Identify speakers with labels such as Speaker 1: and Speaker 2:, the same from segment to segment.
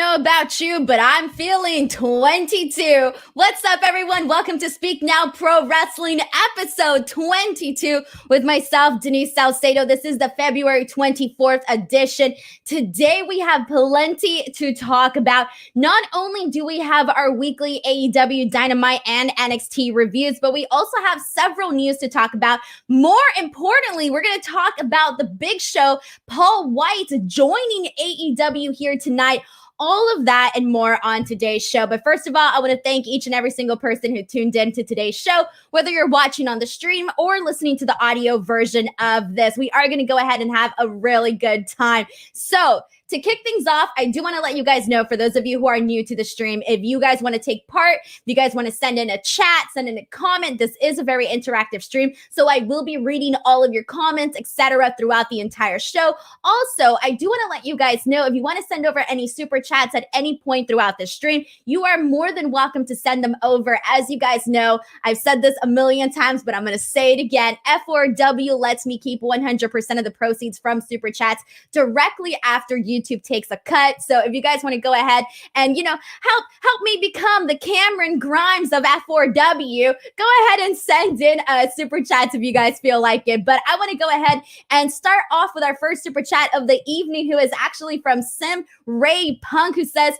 Speaker 1: know about you, but I'm feeling 22. What's up, everyone? Welcome to Speak Now Pro Wrestling episode 22 with myself, Denise Salcedo. This is the February 24th edition. Today, we have plenty to talk about. Not only do we have our weekly AEW Dynamite and NXT reviews, but we also have several news to talk about. More importantly, we're going to talk about the big show, Paul White joining AEW here tonight. All of that and more on today's show. But first of all, I want to thank each and every single person who tuned in to today's show, whether you're watching on the stream or listening to the audio version of this. We are going to go ahead and have a really good time. So to kick things off, I do want to let you guys know, for those of you who are new to the stream, if you guys want to take part, if you guys want to send in a chat, send in a comment, this is a very interactive stream. So I will be reading all of your comments, etc., throughout the entire show. Also, I do want to let you guys know, if you want to send over any super chats at any point throughout the stream, you are more than welcome to send them over. As you guys know, I've said this a million times, but I'm going to say it again. F4W lets me keep 100% of the proceeds from super chats directly after YouTube takes a cut. So if you guys want to go ahead and, help me become the Cameron Grimes of F4W, go ahead and send in super chats if you guys feel like it. But I want to go ahead and start off with our first super chat of the evening, who is actually from Sim Ray Punk, who says,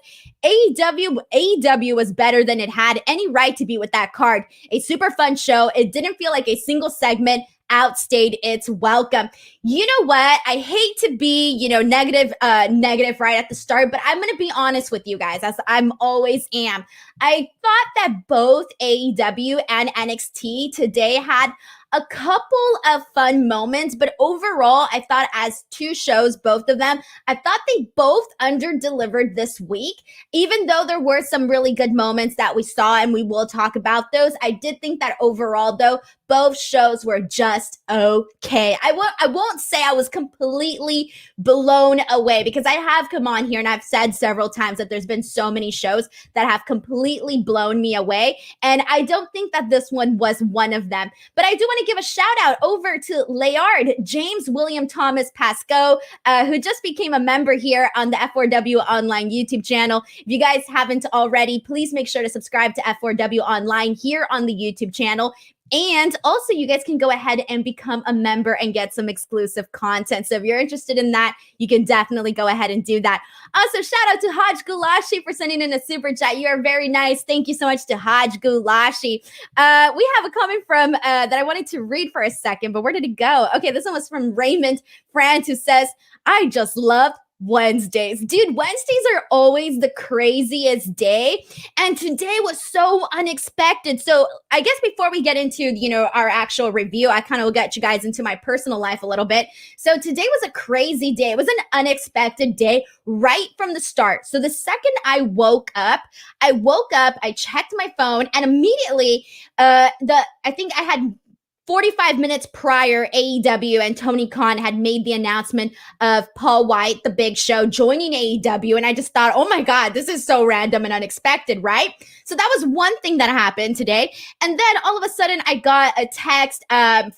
Speaker 1: AEW was better than it had any right to be with that card. A super fun show. It didn't feel like a single segment outstayed its welcome. You know what? I hate to be, negative right at the start, but I'm going to be honest with you guys, as I'm always am. I thought that both AEW and NXT today had a couple of fun moments, but overall, I thought as two shows, both of them, I thought they both under-delivered this week. Even though there were some really good moments that we saw, and we will talk about those, I did think that overall, though, both shows were just okay. I won't say I was completely blown away, because I have come on here and I've said several times that there's been so many shows that have completely blown me away, and I don't think that this one was one of them. But I do want to give a shout out over to Layard James William Thomas Pascoe, who just became a member here on the F4W Online YouTube channel. If you guys haven't already, please make sure to subscribe to F4W Online here on the YouTube channel. And also, you guys can go ahead and become a member and get some exclusive content. So if you're interested in that, you can definitely go ahead and do that. Also, shout out to Haj Gulashi for sending in a super chat. You are very nice. Thank you so much to Haj Gulashi. We have a comment from that I wanted to read for a second, but where did it go? Okay, this one was from Raymond France, who says, I just love Wednesdays. Dude, Wednesdays are always the craziest day, and today was so unexpected. So I guess before we get into, our actual review, I kind of will get you guys into my personal life a little bit. So today was a crazy day. It was an unexpected day right from the start. So the second I woke up, I checked my phone, and immediately I think I had 45 minutes prior, AEW and Tony Khan had made the announcement of Paul White, the Big Show, joining AEW. And I just thought, oh my God, this is so random and unexpected, right? So that was one thing that happened today. And then all of a sudden, I got a text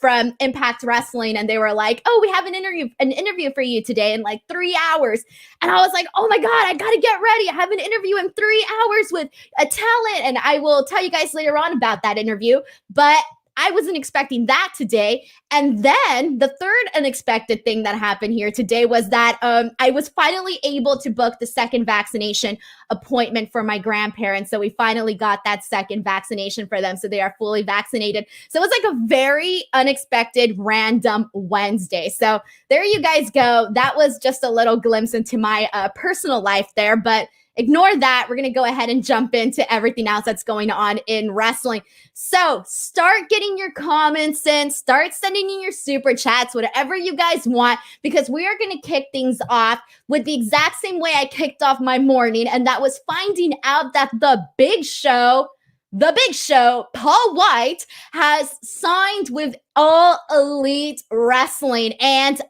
Speaker 1: from Impact Wrestling, and they were like, oh, we have an interview for you today in like 3 hours. And I was like, oh my God, I got to get ready. I have an interview in 3 hours with a talent. And I will tell you guys later on about that interview. But I wasn't expecting that today. And then the third unexpected thing that happened here today was that I was finally able to book the second vaccination appointment for my grandparents. So we finally got that second vaccination for them. So they are fully vaccinated. So it was like a very unexpected, random Wednesday. So there you guys go. That was just a little glimpse into my personal life there. But ignore that. We're going to go ahead and jump into everything else that's going on in wrestling. So start getting your comments in, start sending in your super chats, whatever you guys want, because we are going to kick things off with the exact same way I kicked off my morning. And that was finding out that the Big Show, Paul White, has signed with All Elite Wrestling. And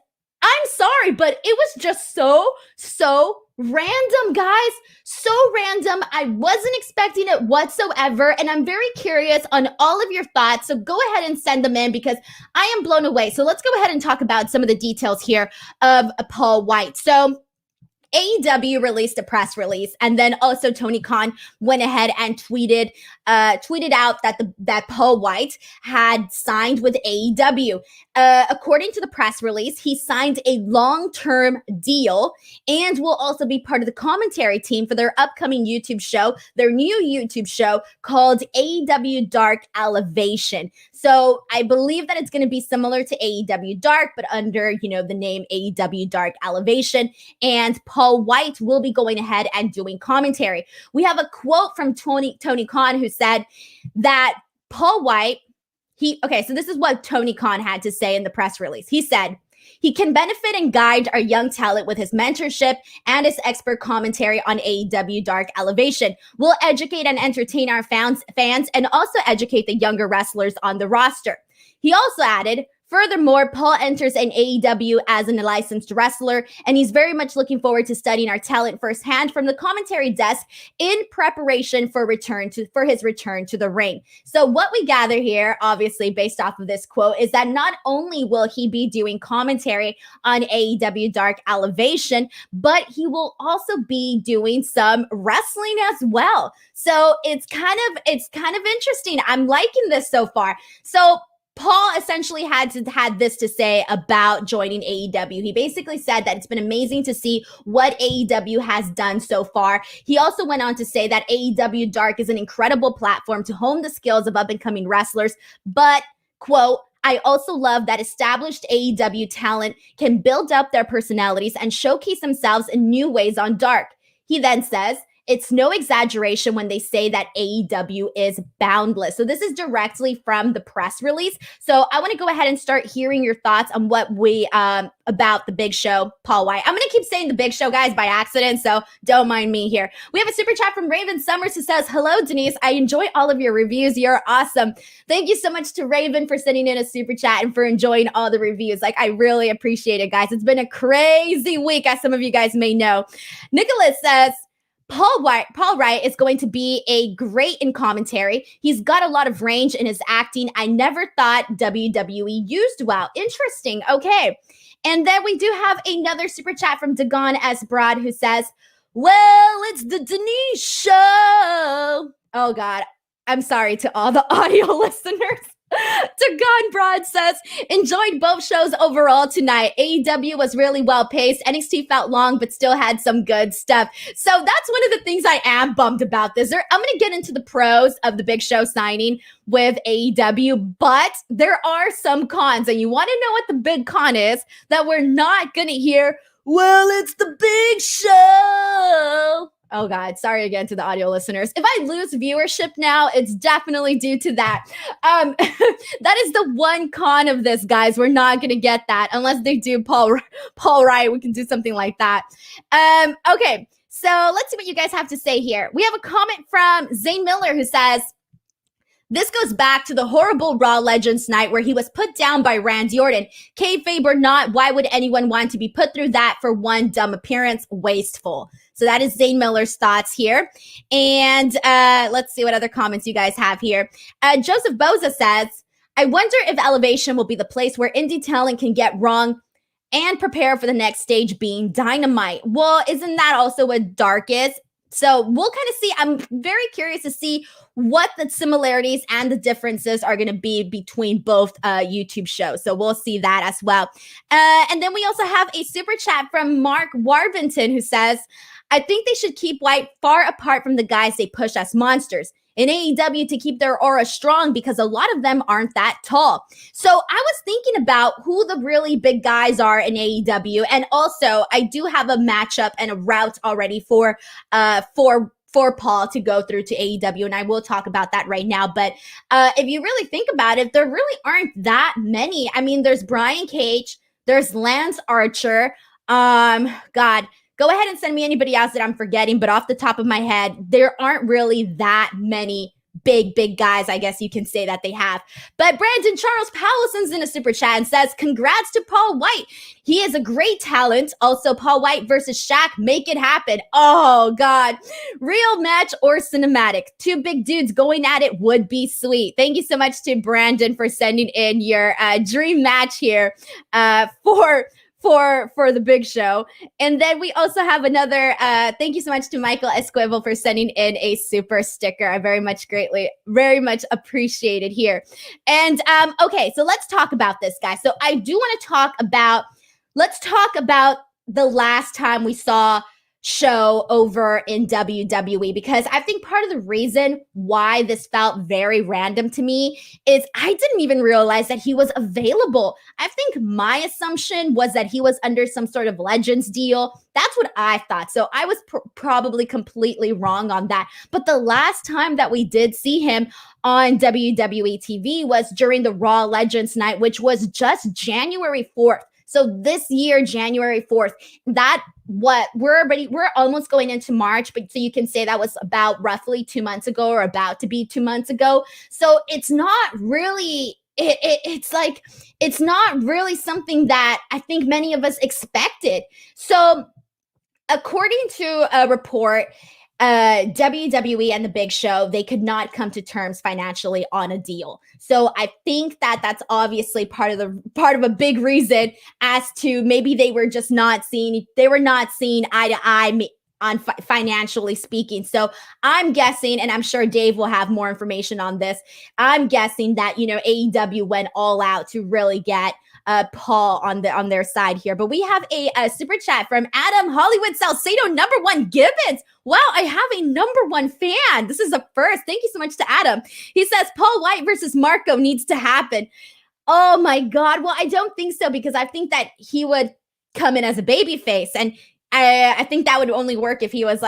Speaker 1: I'm sorry, but it was just so random, guys. So random. I wasn't expecting it whatsoever. And I'm very curious on all of your thoughts. So go ahead and send them in, because I am blown away. So let's go ahead and talk about some of the details here of Paul White. So AEW released a press release, and then also Tony Khan went ahead and tweeted out that Paul White had signed with AEW. According to the press release, he signed a long-term deal and will also be part of the commentary team for their upcoming YouTube show, their new YouTube show called AEW Dark Elevation. So I believe that it's going to be similar to AEW Dark, but under, the name AEW Dark Elevation. And Paul White will be going ahead and doing commentary. We have a quote from Tony Khan, who said that Paul White, so this is what Tony Khan had to say in the press release. He said, he can benefit and guide our young talent with his mentorship and his expert commentary on AEW Dark Elevation. We'll educate and entertain our fans and also educate the younger wrestlers on the roster. He also added, furthermore, Paul enters in AEW as a licensed wrestler, and he's very much looking forward to studying our talent firsthand from the commentary desk in preparation for his return to the ring. So what we gather here, obviously based off of this quote, is that not only will he be doing commentary on AEW Dark Elevation, but he will also be doing some wrestling as well. So it's kind of interesting. I'm liking this so far. So Paul essentially had this to say about joining AEW. He basically said that it's been amazing to see what AEW has done so far. He also went on to say that AEW Dark is an incredible platform to hone the skills of up-and-coming wrestlers, but, quote, I also love that established AEW talent can build up their personalities and showcase themselves in new ways on Dark. He then says, it's no exaggeration when they say that AEW is boundless. So this is directly from the press release. So I want to go ahead and start hearing your thoughts on what we about the Big Show, Paul White. I'm going to keep saying the Big Show, guys, by accident, so don't mind me here. We have a super chat from Raven Summers who says, hello, Denise. I enjoy all of your reviews. You're awesome. Thank you so much to Raven for sending in a super chat and for enjoying all the reviews. I really appreciate it, guys. It's been a crazy week, as some of you guys may know. Nicholas says, Paul Wright is going to be a great in commentary. He's got a lot of range in his acting. I never thought WWE used well. Interesting. Okay. And then we do have another super chat from Dagon S. Broad who says, well, it's the Denise Show. Oh, God. I'm sorry to all the audio listeners. Dagon Broad says, enjoyed both shows overall tonight. AEW was really well paced. NXT felt long, but still had some good stuff. So that's one of the things I am bummed about this. I'm going to get into the pros of the Big Show signing with AEW, but there are some cons, and you want to know what the big con is that we're not going to hear. Well, it's the Big Show. Oh, God. Sorry again to the audio listeners. If I lose viewership now, it's definitely due to that. That is the one con of this, guys. We're not going to get that unless they do Paul Wright. We can do something like that. Okay. So let's see what you guys have to say here. We have a comment from Zane Miller who says, this goes back to the horrible Raw Legends night where he was put down by Randy Orton. Kayfabe or not, why would anyone want to be put through that for one dumb appearance? Wasteful. So that is Zane Miller's thoughts here. And let's see what other comments you guys have here. Joseph Boza says, I wonder if Elevation will be the place where indie talent can get wrong and prepare for the next stage being Dynamite. Well, isn't that also what Dark is? So we'll kind of see. I'm very curious to see what the similarities and the differences are going to be between both YouTube shows. So we'll see that as well. And then we also have a super chat from Mark Warvington who says, I think they should keep White far apart from the guys they push as monsters in AEW to keep their aura strong because a lot of them aren't that tall. So I was thinking about who the really big guys are in AEW. And also I do have a matchup and a route already for Paul to go through to AEW. And I will talk about that right now. But if you really think about it, there really aren't that many. I mean, there's Brian Cage, there's Lance Archer. God, go ahead and send me anybody else that I'm forgetting, but off the top of my head, there aren't really that many big guys, I guess you can say that they have. But Brandon Charles Powell sends in a super chat and says, congrats to Paul White. He is a great talent. Also, Paul White versus Shaq, make it happen. Oh, God. Real match or cinematic? Two big dudes going at it would be sweet. Thank you so much to Brandon for sending in your dream match here for the Big Show. And then we also have another thank you so much to Michael Esquivel for sending in a super sticker. I very much appreciate it here. And okay, so let's talk about this, guys. So I do want to let's talk about the last time we saw show over in WWE, because I think part of the reason why this felt very random to me is I didn't even realize that he was available. I think my assumption was that he was under some sort of Legends deal. That's what I thought. So I was probably completely wrong on that. But the last time that we did see him on WWE TV was during the Raw Legends night, which was just January 4th. So this year, January 4th, we're almost going into March, but so you can say that was about roughly 2 months ago, or about to be 2 months ago. So it's not really, it's not really something that I think many of us expected. So according to a report, WWE and the Big Show, they could not come to terms financially on a deal. So I think that that's obviously part of a big reason as to maybe they were not seeing eye to eye on financially speaking. So I'm guessing, and I'm sure Dave will have more information on this, I'm guessing that, AEW went all out to really get Paul on their side here. But we have a super chat from Adam Hollywood Salcedo, #1 Gibbons. Wow, I have a #1 fan. This is a first. Thank you so much to Adam. He says Paul White versus Marco needs to happen. Oh my God. Well, I don't think so, because I think that he would come in as a baby face, and I think that would only work if he was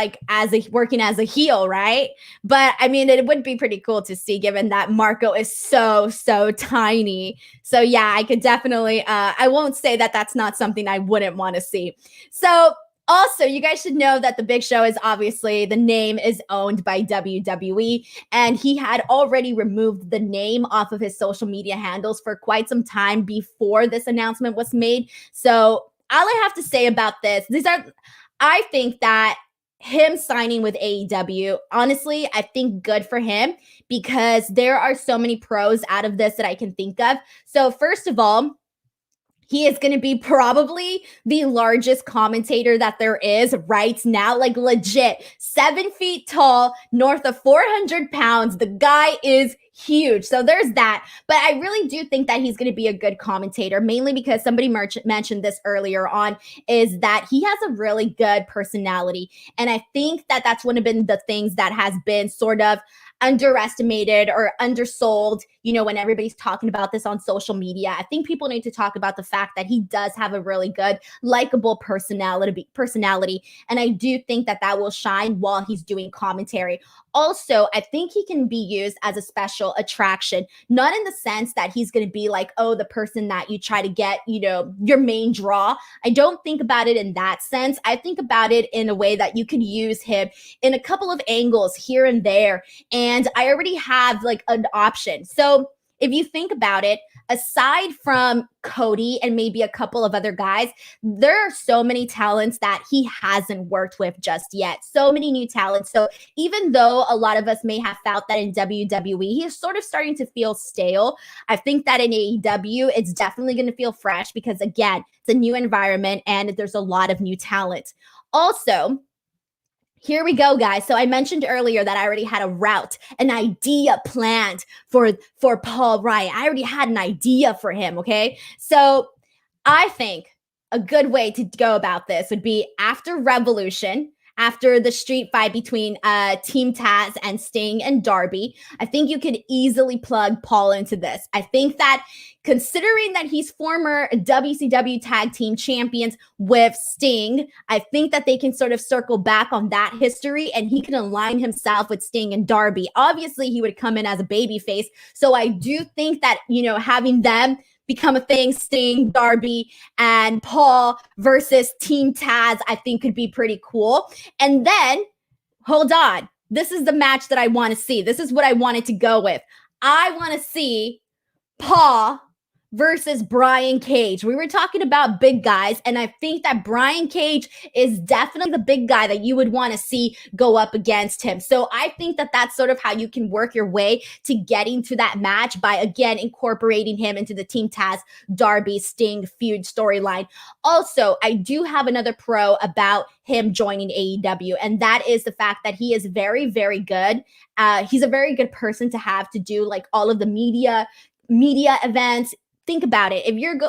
Speaker 1: working as a heel, right? But I mean, it would be pretty cool to see, given that Marco is so tiny. So yeah, I could definitely, I won't say that that's not something I wouldn't want to see. So also, you guys should know that the Big Show is obviously, the name is owned by WWE, and he had already removed the name off of his social media handles for quite some time before this announcement was made. So all I have to say about this, I think that him signing with AEW, honestly, I think good for him, because there are so many pros out of this that I can think of. So first of all, he is going to be probably the largest commentator that there is right now, like legit 7 feet tall, north of 400 pounds. The guy is huge. So there's that. But I really do think that he's going to be a good commentator, mainly because somebody mentioned this earlier on, is that he has a really good personality. And I think that that's one of the things that has been sort of underestimated or undersold, when everybody's talking about this on social media. I think people need to talk about the fact that he does have a really good, likable personality. And I do think that that will shine while he's doing commentary. Also, I think he can be used as a special attraction, not in the sense that he's going to be like, oh, the person that you try to get, your main draw. I don't think about it in that sense. I think about it in a way that you could use him in a couple of angles here and there. And I already have like an option. So if you think about it, aside from Cody and maybe a couple of other guys, there are so many talents that he hasn't worked with just yet. So many new talents. So even though a lot of us may have felt that in WWE, he is sort of starting to feel stale, I think that in AEW, it's definitely going to feel fresh, because again, it's a new environment and there's a lot of new talent. Also, here we go, guys. So I mentioned earlier that I already had an idea planned for Paul White. I already had an idea for him, okay? So I think a good way to go about this would be after Revolution, after the street fight between Team Taz and Sting and Darby. I think you could easily plug Paul into this. I think that considering that he's former WCW tag team champions with Sting, I think that they can sort of circle back on that history, and he can align himself with Sting and Darby. Obviously, he would come in as a babyface. So I do think that, having them become a thing, Sting, Darby, and Paul versus Team Taz, I think could be pretty cool. And then, hold on. This is the match that I want to see. This is what I wanted to go with. I want to see Paul versus Brian Cage. We were talking about big guys, and I think that Brian Cage is definitely the big guy that you would want to see go up against him. So I think that that's sort of how you can work your way to getting to that match by, again, incorporating him into the Team Taz Darby Sting feud storyline. Also, I do have another pro about him joining AEW, and that is the fact that he is very, very good. He's a very good person to have to do like all of the media events. Think about it. If you're,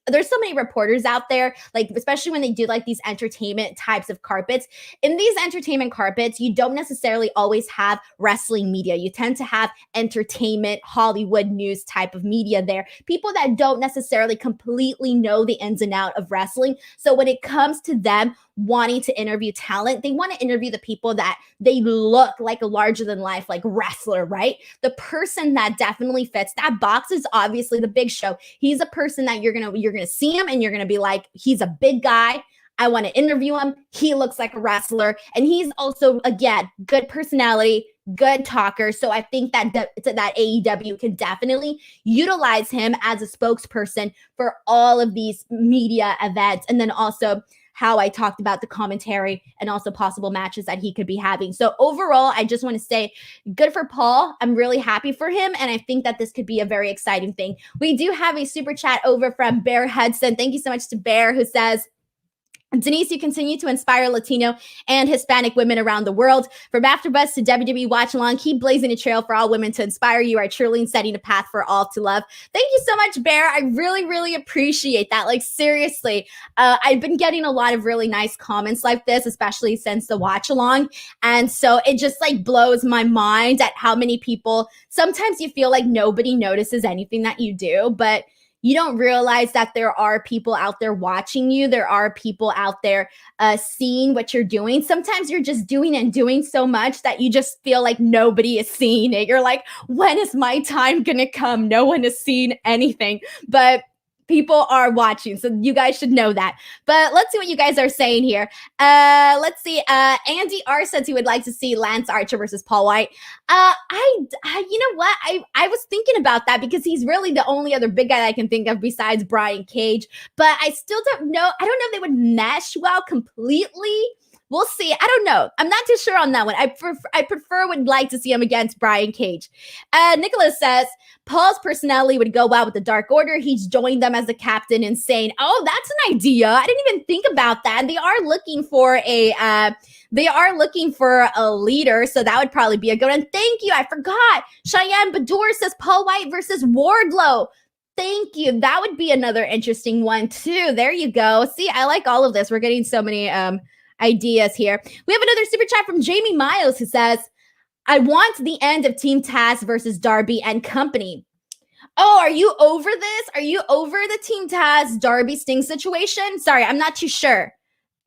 Speaker 1: there's so many reporters out there, like, especially when they do like these entertainment types of carpets. In these entertainment carpets, you don't necessarily always have wrestling media. You tend to have entertainment, Hollywood news type of media there. People that don't necessarily completely know the ins and out of wrestling. So when it comes to them wanting to interview talent, they want to interview the people that they look like a larger than life, like wrestler, right? The person that definitely fits that box is obviously the Big Show. He's a person that you're gonna see him and you're gonna be like, he's a big guy. I want to interview him. He looks like a wrestler, and he's also, again, good personality, good talker. So I think that that AEW can definitely utilize him as a spokesperson for all of these media events, and then also how I talked about the commentary and also possible matches that he could be having. So overall, I just want to say good for Paul. I'm really happy for him, and I think that this could be a very exciting thing. We do have a super chat over from Bear Hudson. Thank you so much to Bear, who says, Denise, you continue to inspire Latino and Hispanic women around the world. From AfterBuzz to WWE Watch Along, keep blazing a trail for all women to inspire. You are truly setting a path for all to love. Thank you so much, Bear. I really, really appreciate that. Like, seriously, I've been getting a lot of really nice comments like this, especially since the Watch Along. And so it just like blows my mind at how many people, sometimes you feel like nobody notices anything that you do, but you don't realize that there are people out there watching you. There are people out there seeing what you're doing. Sometimes you're just doing so much that you just feel like nobody is seeing it. You're like, when is my time going to come? No one is seeing anything. But people are watching, so you guys should know that. But let's see what you guys are saying here. Let's see. Andy R says he would like to see Lance Archer versus Paul White. You know what? I was thinking about that because he's really the only other big guy that I can think of besides Brian Cage. But I still don't know. I don't know if they would mesh well completely. We'll see. I don't know. I'm not too sure on that one. I would like to see him against Brian Cage. Nicholas says, Paul's personality would go well with the Dark Order. He's joined them as the captain and saying, oh, that's an idea. I didn't even think about that. They are looking for a leader. So that would probably be a good one. Thank you. I forgot. Cheyenne Badur says Paul White versus Wardlow. Thank you. That would be another interesting one too. There you go. See, I like all of this. We're getting so many ideas here. We have another super chat from Jamie Miles who says, I want the end of Team Taz versus Darby and company. Oh, are you over this? Are you over the Team Taz Darby Sting situation? Sorry, I'm not too sure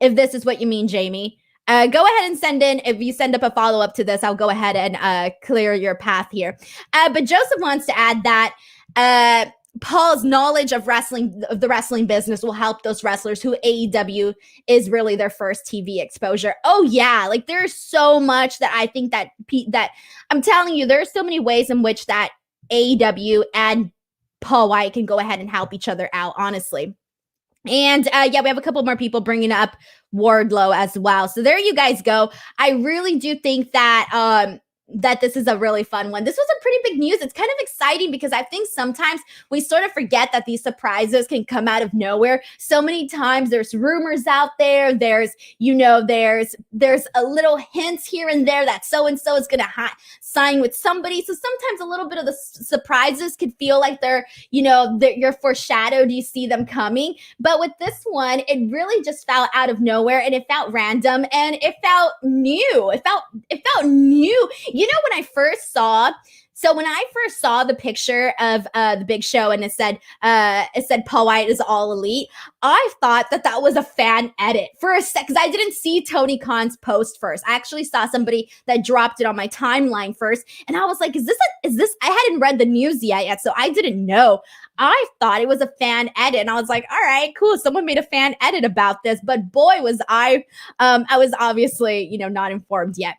Speaker 1: if this is what you mean, Jamie. Go ahead and send in. If you send up a follow-up to this, I'll go ahead and clear your path here. But Joseph wants to add that Paul's knowledge of the wrestling business will help those wrestlers who AEW is really their first TV exposure. Oh yeah, like there's so much that I think that I'm telling you, there's so many ways in which that AEW and Paul White can go ahead and help each other out, honestly. And yeah, we have a couple more people bringing up Wardlow as well. So there you guys go. I really do think that that this is a really fun one. This was a pretty big news. It's kind of exciting because I think sometimes we sort of forget that these surprises can come out of nowhere. So many times there's rumors out there. There's a little hints here and there that so-and-so is going to sign with somebody. So sometimes a little bit of the surprises could feel like you're foreshadowed. You see them coming. But with this one, it really just fell out of nowhere and it felt random and it felt new. It felt new. You know, when I first saw the picture of the Big Show and it said Paul White is all elite, I thought that was a fan edit for a sec because I didn't see Tony Khan's post first. I actually saw somebody that dropped it on my timeline first, and I was like, "Is this?" I hadn't read the news yet, so I didn't know. I thought it was a fan edit, and I was like, "All right, cool. Someone made a fan edit about this." But boy, was I was obviously not informed yet.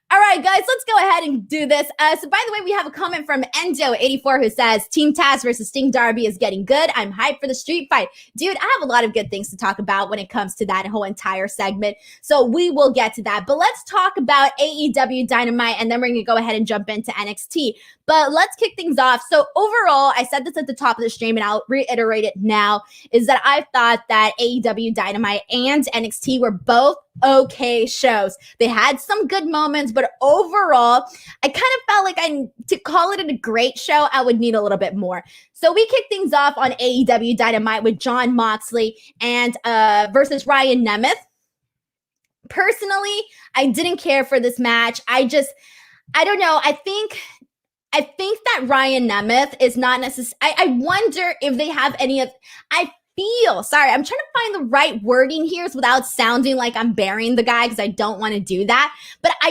Speaker 1: All right, guys, let's go ahead and do this. So, by the way, we have a comment from Endo84 who says, Team Taz versus Sting Darby is getting good. I'm hyped for the street fight. Dude, I have a lot of good things to talk about when it comes to that whole entire segment. So we will get to that. But let's talk about AEW Dynamite, and then we're going to go ahead and jump into NXT. But let's kick things off. So overall, I said this at the top of the stream, and I'll reiterate it now, is that I thought that AEW Dynamite and NXT were both okay shows. They had some good moments, but overall, I kind of felt like to call it a great show, I would need a little bit more. So we kicked things off on AEW Dynamite with Jon Moxley and versus Ryan Nemeth. Personally, I didn't care for this match. I don't know. I think that Ryan Nemeth is not necessarily. I wonder if they have any of. Sorry, I'm trying to find the right wording here without sounding like I'm burying the guy because I don't want to do that. But I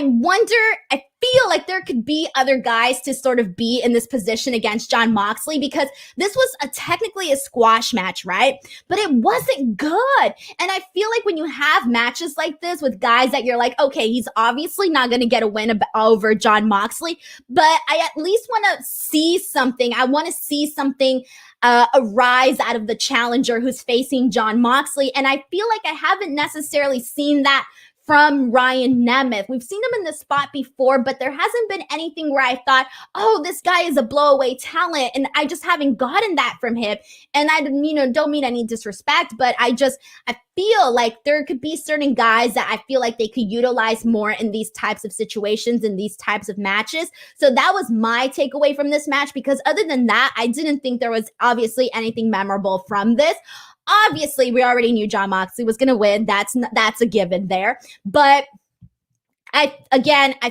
Speaker 1: feel like there could be other guys to sort of be in this position against Jon Moxley, because this was technically a squash match, right? But it wasn't good. And I feel like when you have matches like this with guys that you're like, okay, he's obviously not going to get a win over Jon Moxley, but I at least want to see something. I want to see something arise out of the challenger who's facing Jon Moxley. And I feel like I haven't necessarily seen that from Ryan Nemeth. We've seen him in this spot before, but there hasn't been anything where I thought, oh, this guy is a blowaway talent. And I just haven't gotten that from him. And I don't mean any disrespect, but I feel like there could be certain guys that I feel like they could utilize more in these types of situations, in these types of matches. So that was my takeaway from this match, because other than that, I didn't think there was obviously anything memorable from this. Obviously, we already knew Jon Moxley was going to win. That's a given there. But I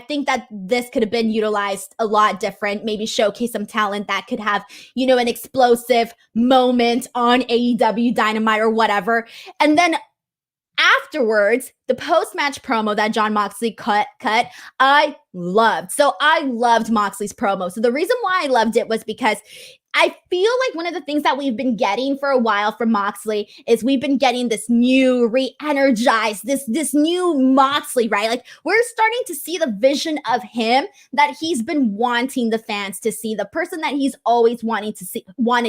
Speaker 1: think that this could have been utilized a lot different, maybe showcase some talent that could have, an explosive moment on AEW Dynamite or whatever. And then afterwards, the post-match promo that Jon Moxley cut, I loved. So I loved Moxley's promo. So the reason why I loved it was because I feel like one of the things that we've been getting for a while from Moxley is we've been getting this new re-energized, this new Moxley, right? Like, we're starting to see the vision of him that he's been wanting the fans to see, the person that he's always wanted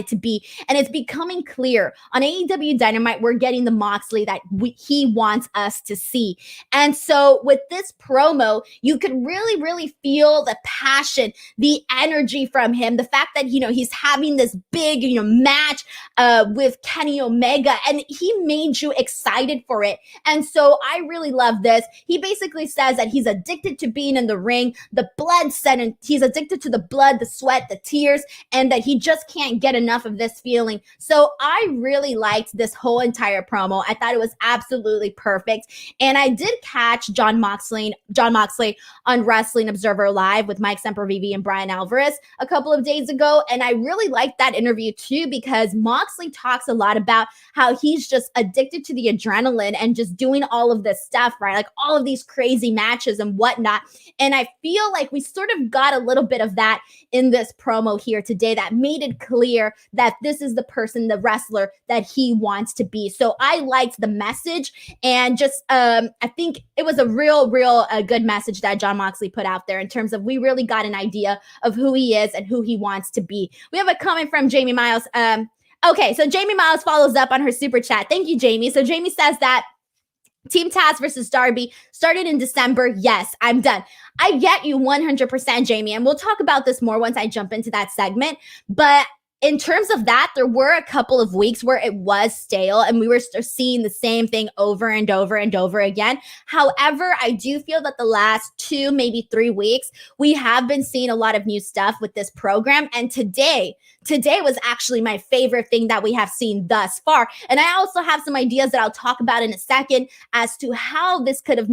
Speaker 1: to be. And it's becoming clear on AEW Dynamite, we're getting the Moxley that he wants us to see. And so with this promo, you could really, really feel the passion, the energy from him, the fact that, he's having this big, match with Kenny Omega, and he made you excited for it. And so I really love this. He basically says that he's addicted to being in the ring, the blood and he's addicted to the blood, the sweat, the tears, and that he just can't get enough of this feeling. So I really liked this whole entire promo. I thought it was absolutely perfect. And I did catch Jon Moxley on Wrestling Observer Live with Mike Sempervive and Brian Alvarez a couple of days ago. And I really liked that interview too, because Moxley talks a lot about how he's just addicted to the adrenaline and just doing all of this stuff, right? Like all of these crazy matches and whatnot. And I feel like we sort of got a little bit of that in this promo here today that made it clear that this is the person, the wrestler that he wants to be. So I liked the message, and just I think it was a real good message that Jon Moxley put out there in terms of we really got an idea of who he is and who he wants to be. We have a comment from Jamie Miles. Okay, so Jamie Miles follows up on her super chat. Thank you, Jamie. So Jamie says that Team Taz versus Darby started in December. Yes, I'm done. I get you 100%, Jamie. And we'll talk about this more once I jump into that segment. But in terms of that, there were a couple of weeks where it was stale and we were seeing the same thing over and over and over again. However, I do feel that the last 2, maybe 3 weeks, we have been seeing a lot of new stuff with this program. And today was actually my favorite thing that we have seen thus far. And I also have some ideas that I'll talk about in a second as to how this could have,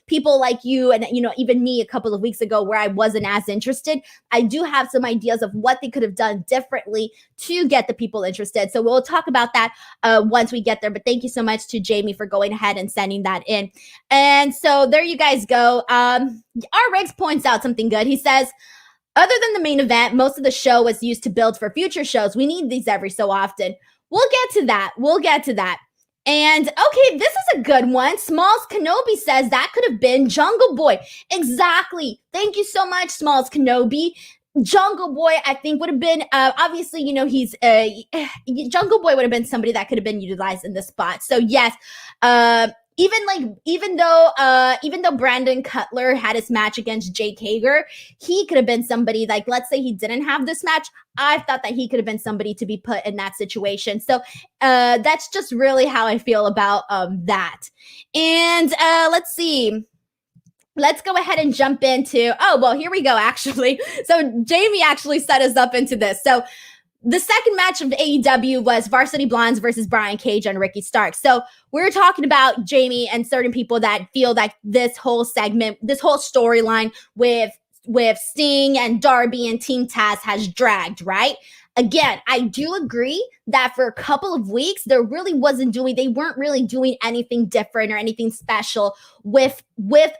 Speaker 1: people like you and, even me a couple of weeks ago where I wasn't as interested. I do have some ideas of what they could have done differently to get the people interested. So we'll talk about that once we get there. But thank you so much to Jamie for going ahead and sending that in. And so there you guys go. R. Riggs points out something good. He says, other than the main event, most of the show was used to build for future shows. We need these every so often. We'll get to that. And okay, this is a good one. Smalls Kenobi says that could have been Jungle Boy. Exactly. Thank you so much, Smalls Kenobi. Jungle Boy, I think, would have been obviously, he's Jungle Boy would have been somebody that could have been utilized in this spot. So yes, even though Brandon Cutler had his match against Jake Hager, he could have been somebody, like, let's say he didn't have this match. I thought that he could have been somebody to be put in that situation. So that's just really how I feel about that. And let's see. Let's go ahead and jump into, here we go, actually. So Jamie actually set us up into this. So the second match of AEW was Varsity Blondes versus Brian Cage and Ricky Starks. So we're talking about Jamie and certain people that feel that this whole segment, this whole storyline with Sting and Darby and Team Taz has dragged, right? Again, I do agree that for a couple of weeks, they weren't really doing anything different or anything special with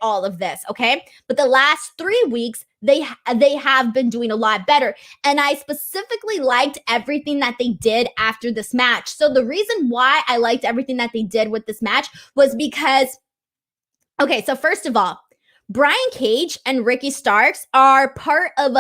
Speaker 1: all of this, okay? But the last 3 weeks, they have been doing a lot better. And I specifically liked everything that they did after this match. So the reason why I liked everything that they did with this match was because, okay, so first of all, Brian Cage and Ricky Starks are part of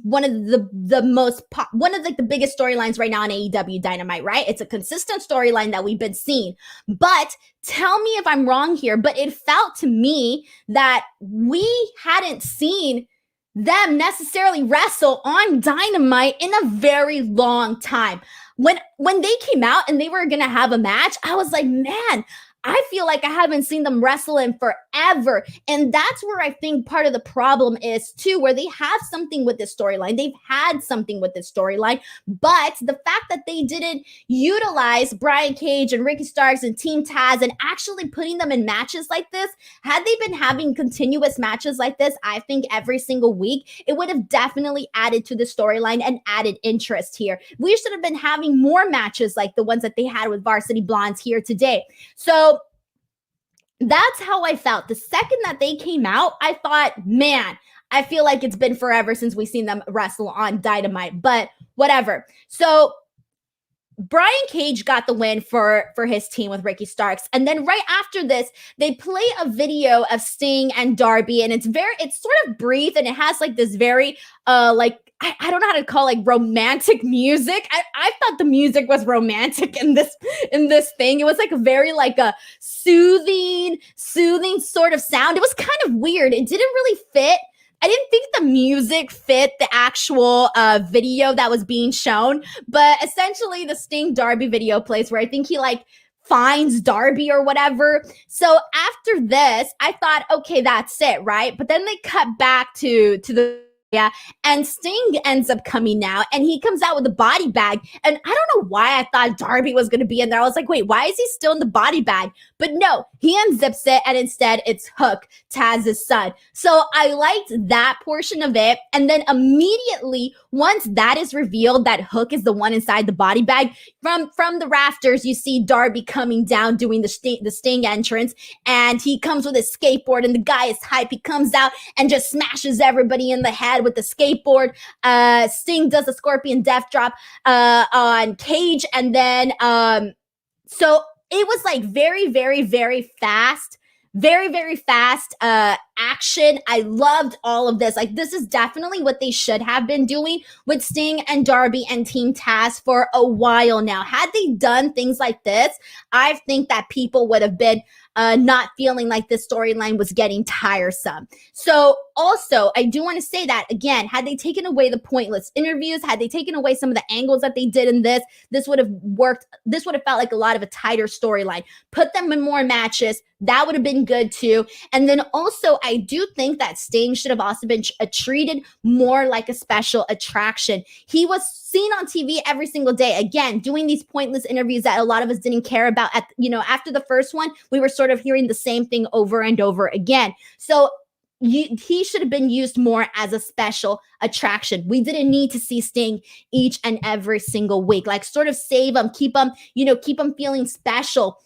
Speaker 1: one of the biggest storylines right now on AEW Dynamite, right? It's a consistent storyline that we've been seeing. But tell me if I'm wrong here, but it felt to me that we hadn't seen them necessarily wrestle on Dynamite in a very long time. When they came out and they were going to have a match, I was like, man, I feel like I haven't seen them wrestle in forever. And that's where I think part of the problem is too, where they have something with this storyline. They've had something with this storyline, but the fact that they didn't utilize Brian Cage and Ricky Starks and Team Taz and actually putting them in matches like this, had they been having continuous matches like this, I think every single week, it would have definitely added to the storyline and added interest here. We should have been having more matches like the ones that they had with Varsity Blondes here today. So that's how I felt. The second that they came out, I thought, man, I feel like it's been forever since we've seen them wrestle on Dynamite, but whatever. So Brian Cage got the win for his team with Ricky Starks. And then right after this, they play a video of Sting and Darby, and it's sort of brief, and it has like this very I don't know how to call romantic music. I thought the music was romantic in this thing. It was like a very a soothing sort of sound. It was kind of weird. It didn't really fit. I didn't think the music fit the actual video that was being shown, but essentially the Sting Darby video plays where I think he finds Darby or whatever. So after this, I thought, okay, that's it, right? But then they cut back to the and Sting ends up coming out, and he comes out with a body bag. And I don't know why I thought Darby was going to be in there. I was like, wait, why is he still in the body bag? But no, he unzips it, and instead it's Hook, Taz's son. So I liked that portion of it. And then immediately, once that is revealed that Hook is the one inside the body bag, from the rafters, you see Darby coming down doing the Sting entrance, and he comes with his skateboard, and the guy is hype. He comes out and just smashes everybody in the head with the skateboard. Sting does a scorpion death drop on Cage, and then so it was very, very, very fast. Very, very fast action. I loved all of this. This is definitely what they should have been doing with Sting and Darby and Team Taz for a while now. Had they done things like this, I think that people would have been not feeling like this storyline was getting tiresome. So also, I do want to say that, again, had they taken away the pointless interviews, had they taken away some of the angles that they did in this would have worked. This would have felt like a lot of a tighter storyline. Put them in more matches. That would have been good too. And then also, I do think that Sting should have also been treated more like a special attraction. He was seen on TV every single day, again, doing these pointless interviews that a lot of us didn't care about. After the first one, we were sort of hearing the same thing over and over again. So he should have been used more as a special attraction. We didn't need to see Sting each and every single week. Sort of save him, keep him feeling special.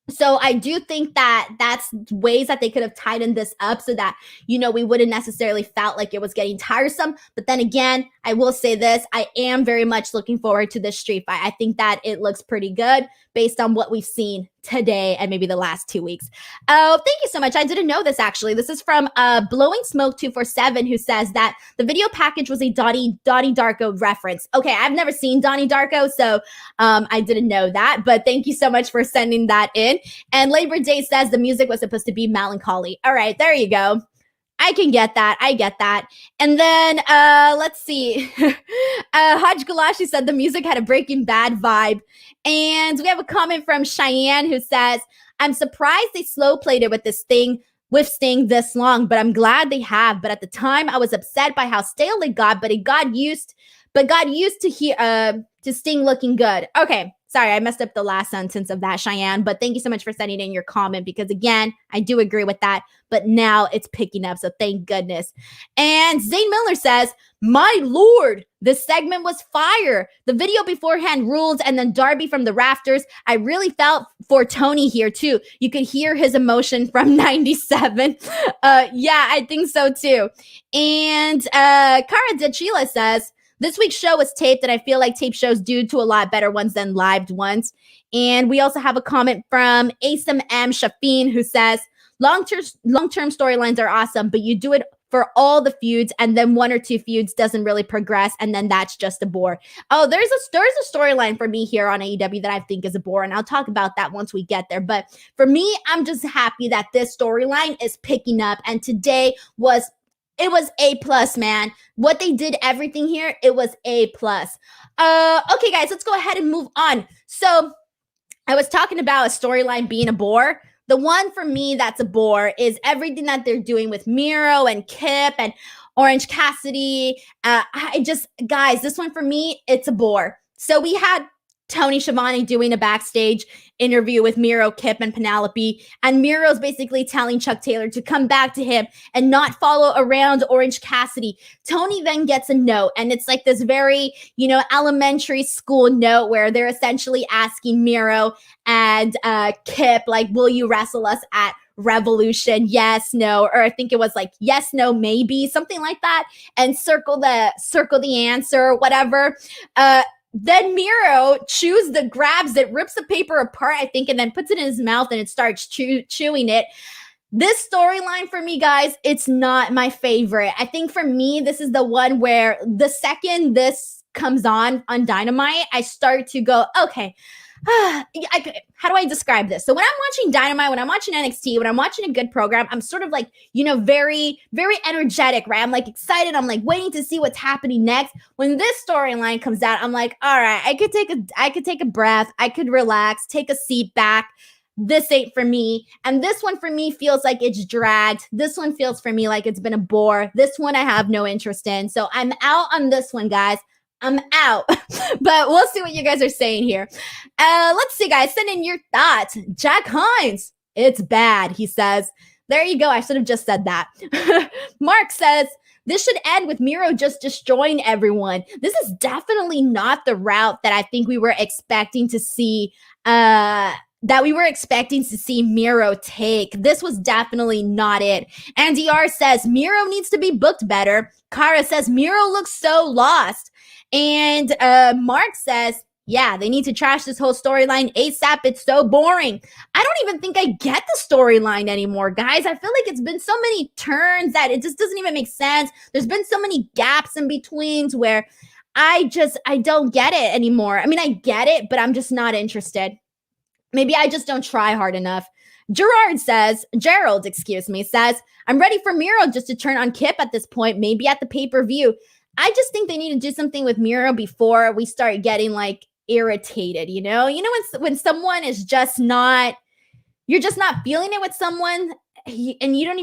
Speaker 1: So I do think that that's ways that they could have tightened this up so that, we wouldn't necessarily felt like it was getting tiresome. But then again, I will say this, I am very much looking forward to this street fight. I think that it looks pretty good based on what we've seen today and maybe the last 2 weeks. Oh, thank you so much. I didn't know this actually. This is from Blowing Smoke 247, who says that the video package was a Donnie Darko reference. Okay, I've never seen Donnie Darko, so I didn't know that, but thank you so much for sending that in. And Labor Day says the music was supposed to be melancholy. All right, there you go. I can get that. I get that. And then let's see. Haj Galashi said the music had a Breaking Bad vibe. And we have a comment from Cheyenne who says, I'm surprised they slow played it with Sting this long, but I'm glad they have. But at the time, I was upset by how stale it got, but got used to Sting looking good. Okay. Sorry, I messed up the last sentence of that, Cheyenne, but thank you so much for sending in your comment because, again, I do agree with that, but now it's picking up, so thank goodness. And Zane Miller says, my lord, this segment was fire. The video beforehand ruled, and then Darby from the rafters. I really felt for Tony here, too. You could hear his emotion from 97. Yeah, I think so, too. And Cara DeChila says, this week's show was taped, and I feel like tape shows do to a lot better ones than lived ones. And we also have a comment from Asim M. Shafin who says, long-term storylines are awesome, but you do it for all the feuds, and then one or two feuds doesn't really progress, and then that's just a bore. Oh, there's a storyline for me here on AEW that I think is a bore, and I'll talk about that once we get there. But for me, I'm just happy that this storyline is picking up, and today was A+, man. What they did, everything here, it was A+. Okay, guys, let's go ahead and move on. So I was talking about a storyline being a bore. The one for me that's a bore is everything that they're doing with Miro and Kip and Orange Cassidy. Guys, this one for me, it's a bore. So we had Tony Schiavone doing a backstage interview with Miro, Kip, and Penelope. And Miro's basically telling Chuck Taylor to come back to him and not follow around Orange Cassidy. Tony then gets a note, and it's like this very, elementary school note where they're essentially asking Miro and Kip, like, will you wrestle us at Revolution? Yes, no, or I think it was like yes, no, maybe, something like that, and circle the answer, whatever. Then Miro grabs it, rips the paper apart, I think, and then puts it in his mouth and it starts chewing it. This storyline for me, guys, it's not my favorite. I think for me, this is the one where the second this comes on Dynamite, I start to go, okay, how do I describe this? So when I'm watching Dynamite, when I'm watching NXT, when I'm watching a good program, I'm sort of like, very, very energetic, right? I'm like excited. I'm like waiting to see what's happening next. When this storyline comes out, I'm like, all right, I could take a breath. I could relax, take a seat back. This ain't for me. And this one for me feels like it's dragged. This one feels for me like it's been a bore. This one I have no interest in. So I'm out on this one, guys. I'm out, but we'll see what you guys are saying here. Let's see, guys. Send in your thoughts. Jack Hines, it's bad, he says. There you go. I should have just said that. Mark says, this should end with Miro just destroying everyone. This is definitely not the route that I think we were expecting to see. Miro take. This was definitely not it. Andy R says, Miro needs to be booked better. Kara says, Miro looks so lost. And Mark says, yeah, they need to trash this whole storyline ASAP. It's so boring. I don't even think I get the storyline anymore, guys. I feel like it's been so many turns that it just doesn't even make sense. There's been so many gaps in betweens where I don't get it anymore. I mean, I get it, but I'm just not interested. Maybe I just don't try hard enough. Gerald says, I'm ready for Miro just to turn on Kip at this point, maybe at the pay-per-view. I just think they need to do something with Miro before we start getting like irritated, when someone is just not, you're just not feeling it with someone. and you don't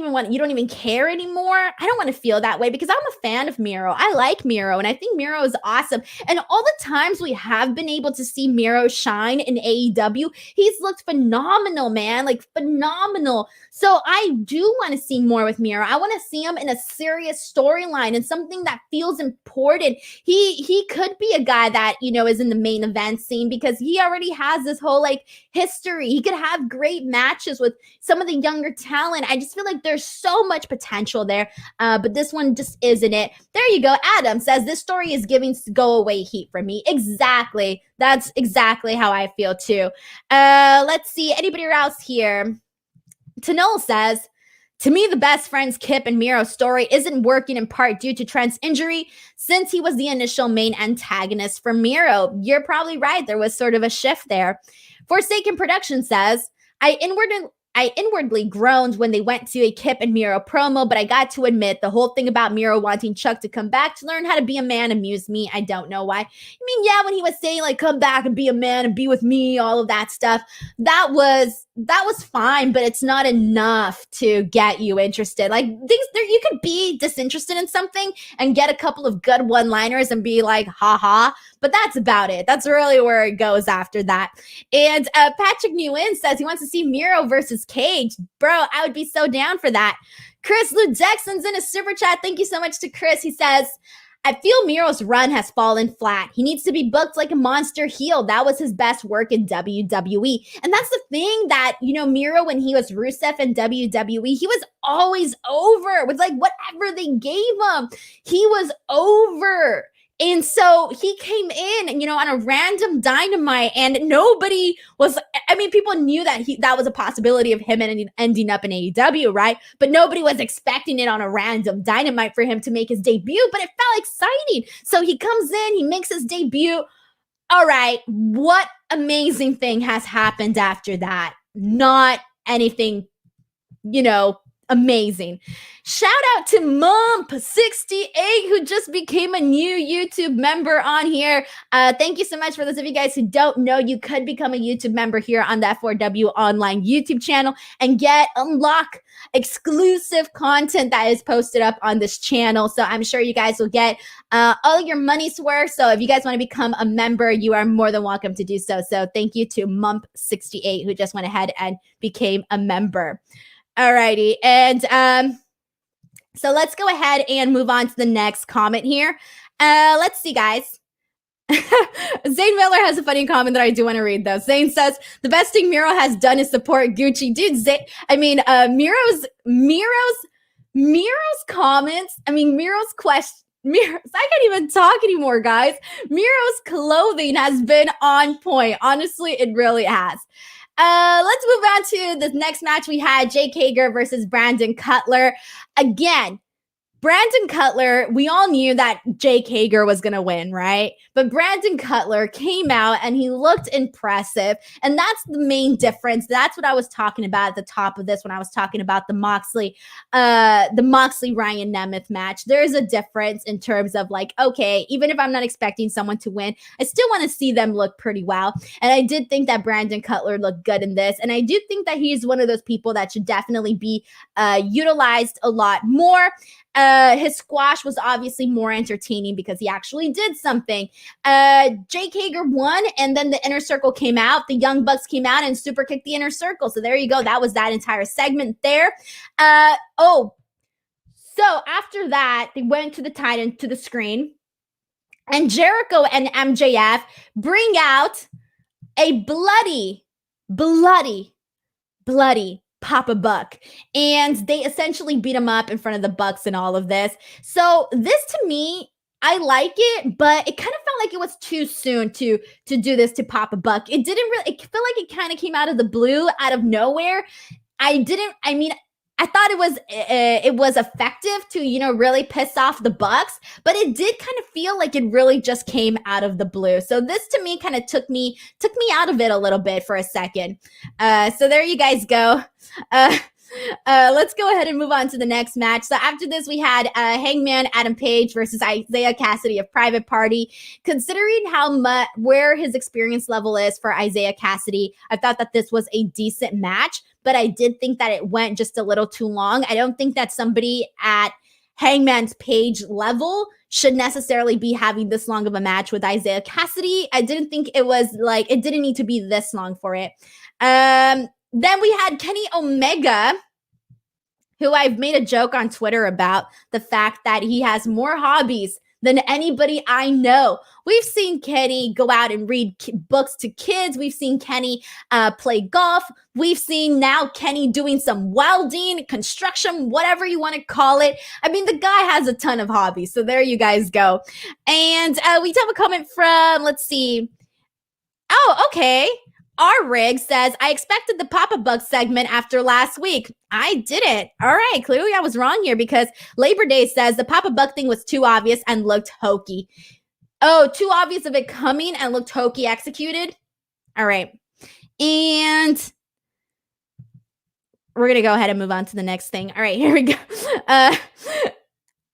Speaker 1: even care anymore. I don't want to feel that way because I'm a fan of Miro. I like Miro, and I think Miro is awesome. And all the times we have been able to see Miro shine in AEW, he's looked phenomenal, man, like phenomenal. So I do want to see more with Miro. I want to see him in a serious storyline and something that feels important. He could be a guy that, you know, is in the main event scene because he already has this whole like history. He could have great matches with some of the younger talent. I just feel like there's so much potential there, but this one just isn't it. There you go. Adam says this story is giving go away heat for me. Exactly. That's exactly how I feel too. Let's see. Anybody else here? Tanol says, to me, the best friends Kip and Miro story isn't working in part due to Trent's injury since he was the initial main antagonist for Miro. You're probably right. There was sort of a shift there. Forsaken Production says, I inwardly groaned when they went to a Kip and Miro promo, but I got to admit the whole thing about Miro wanting Chuck to come back to learn how to be a man amused me. I don't know why. I mean, yeah, when he was saying like, come back and be a man and be with me, all of that stuff, that was fine, but it's not enough to get you interested. Like things there, you could be disinterested in something and get a couple of good one-liners and be like, haha, but that's about it. That's really where it goes after that. And Patrick Nguyen says he wants to see Miro versus Cage. Bro, I would be so down for that. Chris Lou Jackson's in a super chat. Thank you so much to Chris. He says, I feel Miro's run has fallen flat. He needs to be booked like a monster heel. That was his best work in WWE. And that's the thing that, you know, Miro, when he was Rusev in WWE, he was always over with like whatever they gave him. He was over. And so he came in, you know, on a random Dynamite, and nobody was, I mean, people knew that that was a possibility of him ending up in AEW, right? But nobody was expecting it on a random Dynamite for him to make his debut, but it felt exciting. So he comes in, he makes his debut. All right, what amazing thing has happened after that? Not anything, you know, amazing. Shout out to Mump68 who just became a new YouTube member on here. Thank you so much. For those of you guys who don't know, you could become a YouTube member here on the F4W Online YouTube channel and unlock exclusive content that is posted up on this channel. So I'm sure you guys will get all your money's worth. So if you guys want to become a member, you are more than welcome to do so. So thank you to Mump68 who just went ahead and became a member. Alrighty, and so let's go ahead and move on to the next comment here. Let's see, guys. Zane Miller has a funny comment that I do want to read, though. Zane says, the best thing Miro has done is support Gucci. Dude, Miro's comments, Miro's question, I can't even talk anymore, guys. Miro's clothing has been on point. Honestly, it really has. Let's move on to the next match. We had Jake Hager versus Brandon Cutler. Again, Brandon Cutler, we all knew that Jake Hager was going to win, right? But Brandon Cutler came out and he looked impressive. And that's the main difference. That's what I was talking about at the top of this when I was talking about the Moxley Ryan Nemeth match. There's a difference in terms of like, okay, even if I'm not expecting someone to win, I still want to see them look pretty well. And I did think that Brandon Cutler looked good in this. And I do think that he's one of those people that should definitely be utilized a lot more. His squash was obviously more entertaining because he actually did something. Jake Hager won, and then the Inner Circle came out. The Young Bucks came out and super kicked the Inner Circle. So there you go. That was that entire segment there. So after that, they went to the screen, and Jericho and MJF bring out a bloody Papa Buck, and they essentially beat him up in front of the Bucks and all of this. So this, to me, I like it, but it kind of felt like it was too soon to do this to Papa Buck. It didn't really, it felt like it kind of came out of the blue, out of nowhere. I thought it was effective to, you know, really piss off the Bucks, but it did kind of feel like it really just came out of the blue. So this, to me, kind of took me out of it a little bit for a second. So there you guys go. Let's go ahead and move on to the next match. So after this, we had Hangman Adam Page versus Isaiah Cassidy of Private Party. Considering where his experience level is for Isaiah Cassidy, I thought that this was a decent match. but I did think that it went just a little too long. I don't think that somebody at Hangman's Page level should necessarily be having this long of a match with Isaiah Cassidy. I didn't think it was like, it didn't need to be this long for it. Then we had Kenny Omega, who I've made a joke on Twitter about the fact that he has more hobbies than anybody I know. We've seen Kenny go out and read books to kids. We've seen Kenny play golf. We've seen now Kenny doing some welding, construction, whatever you want to call it. I mean, the guy has a ton of hobbies. So there you guys go. And we have a comment from, let's see. Oh, okay. R. Riggs says, I expected the Papa Bug segment after last week. I didn't. All right, clearly I was wrong here because Labor Day says the Papa Bug thing was too obvious and looked hokey. Oh, too obvious of it coming and looked hokey executed? All right. And we're going to go ahead and move on to the next thing. All right, here we go.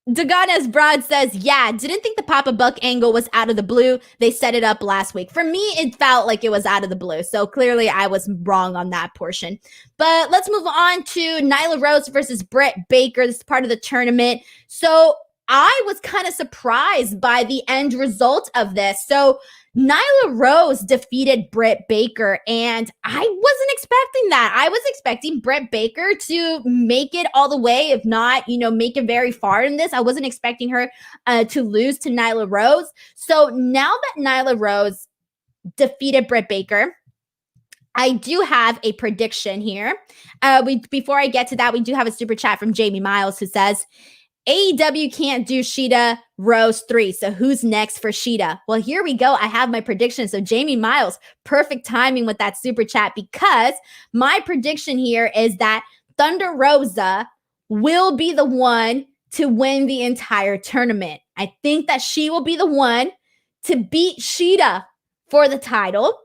Speaker 1: Dagana's Broad says, yeah, didn't think the Papa Buck angle was out of the blue. They set it up last week. For me, it felt like it was out of the blue. So clearly I was wrong on that portion. But let's move on to Nyla Rose versus Britt Baker. This is part of the tournament. So I was kind of surprised by the end result of this. So Nyla Rose defeated Britt Baker, and I wasn't expecting that. I was expecting Britt Baker to make it all the way, if not, make it very far in this. I wasn't expecting her to lose to Nyla Rose. So now that Nyla Rose defeated Britt Baker, I do have a prediction here. Before I get to that, we do have a super chat from Jamie Miles who says, AEW can't do Shida Rose 3. So who's next for Shida? Well, here we go. I have my prediction. So Jamie Miles, perfect timing with that super chat because my prediction here is that Thunder Rosa will be the one to win the entire tournament. I think that she will be the one to beat Shida for the title.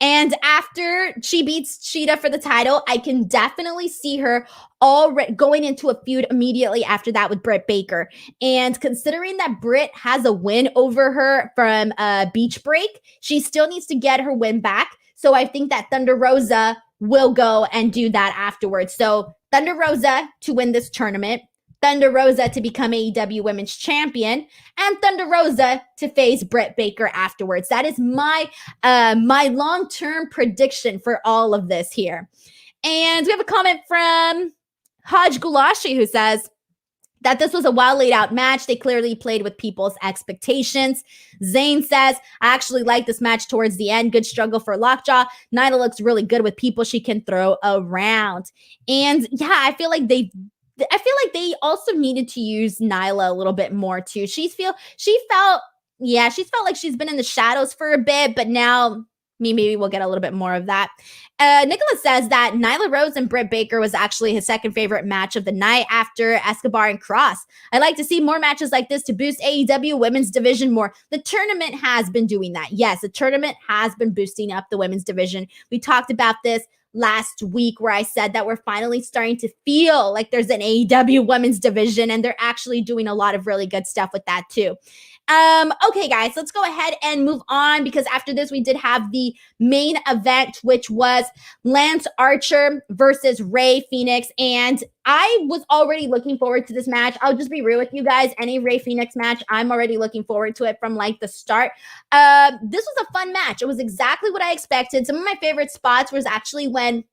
Speaker 1: And after she beats Shida for the title, I can definitely see her already going into a feud immediately after that with Britt Baker. And considering that Britt has a win over her from Beach Break, she still needs to get her win back. So I think that Thunder Rosa will go and do that afterwards. So Thunder Rosa to win this tournament, Thunder Rosa to become AEW Women's Champion, and Thunder Rosa to face Britt Baker afterwards. That is my long-term prediction for all of this here. And we have a comment from Haj Gulashi who says that this was a well laid out match. They clearly played with people's expectations. Zane says, I actually like this match towards the end. Good struggle for Lockjaw. Nyla looks really good with people she can throw around. And yeah, I feel like they also needed to use Nyla a little bit more too. She felt like she's been in the shadows for a bit, but now maybe we'll get a little bit more of that. Nicholas says that Nyla Rose and Britt Baker was actually his second favorite match of the night after Escobar and Cross. I like to see more matches like this to boost AEW women's division more. The tournament has been doing that. Yes, the tournament has been boosting up the women's division. We talked about this last week where I said that we're finally starting to feel like there's an AEW women's division and they're actually doing a lot of really good stuff with that too. Okay, guys, let's go ahead and move on because after this, we did have the main event, which was Lance Archer versus Rey Fenix. And I was already looking forward to this match. I'll just be real with you guys. Any Rey Fenix match, I'm already looking forward to it from like the start. This was a fun match. It was exactly what I expected. Some of my favorite spots was actually when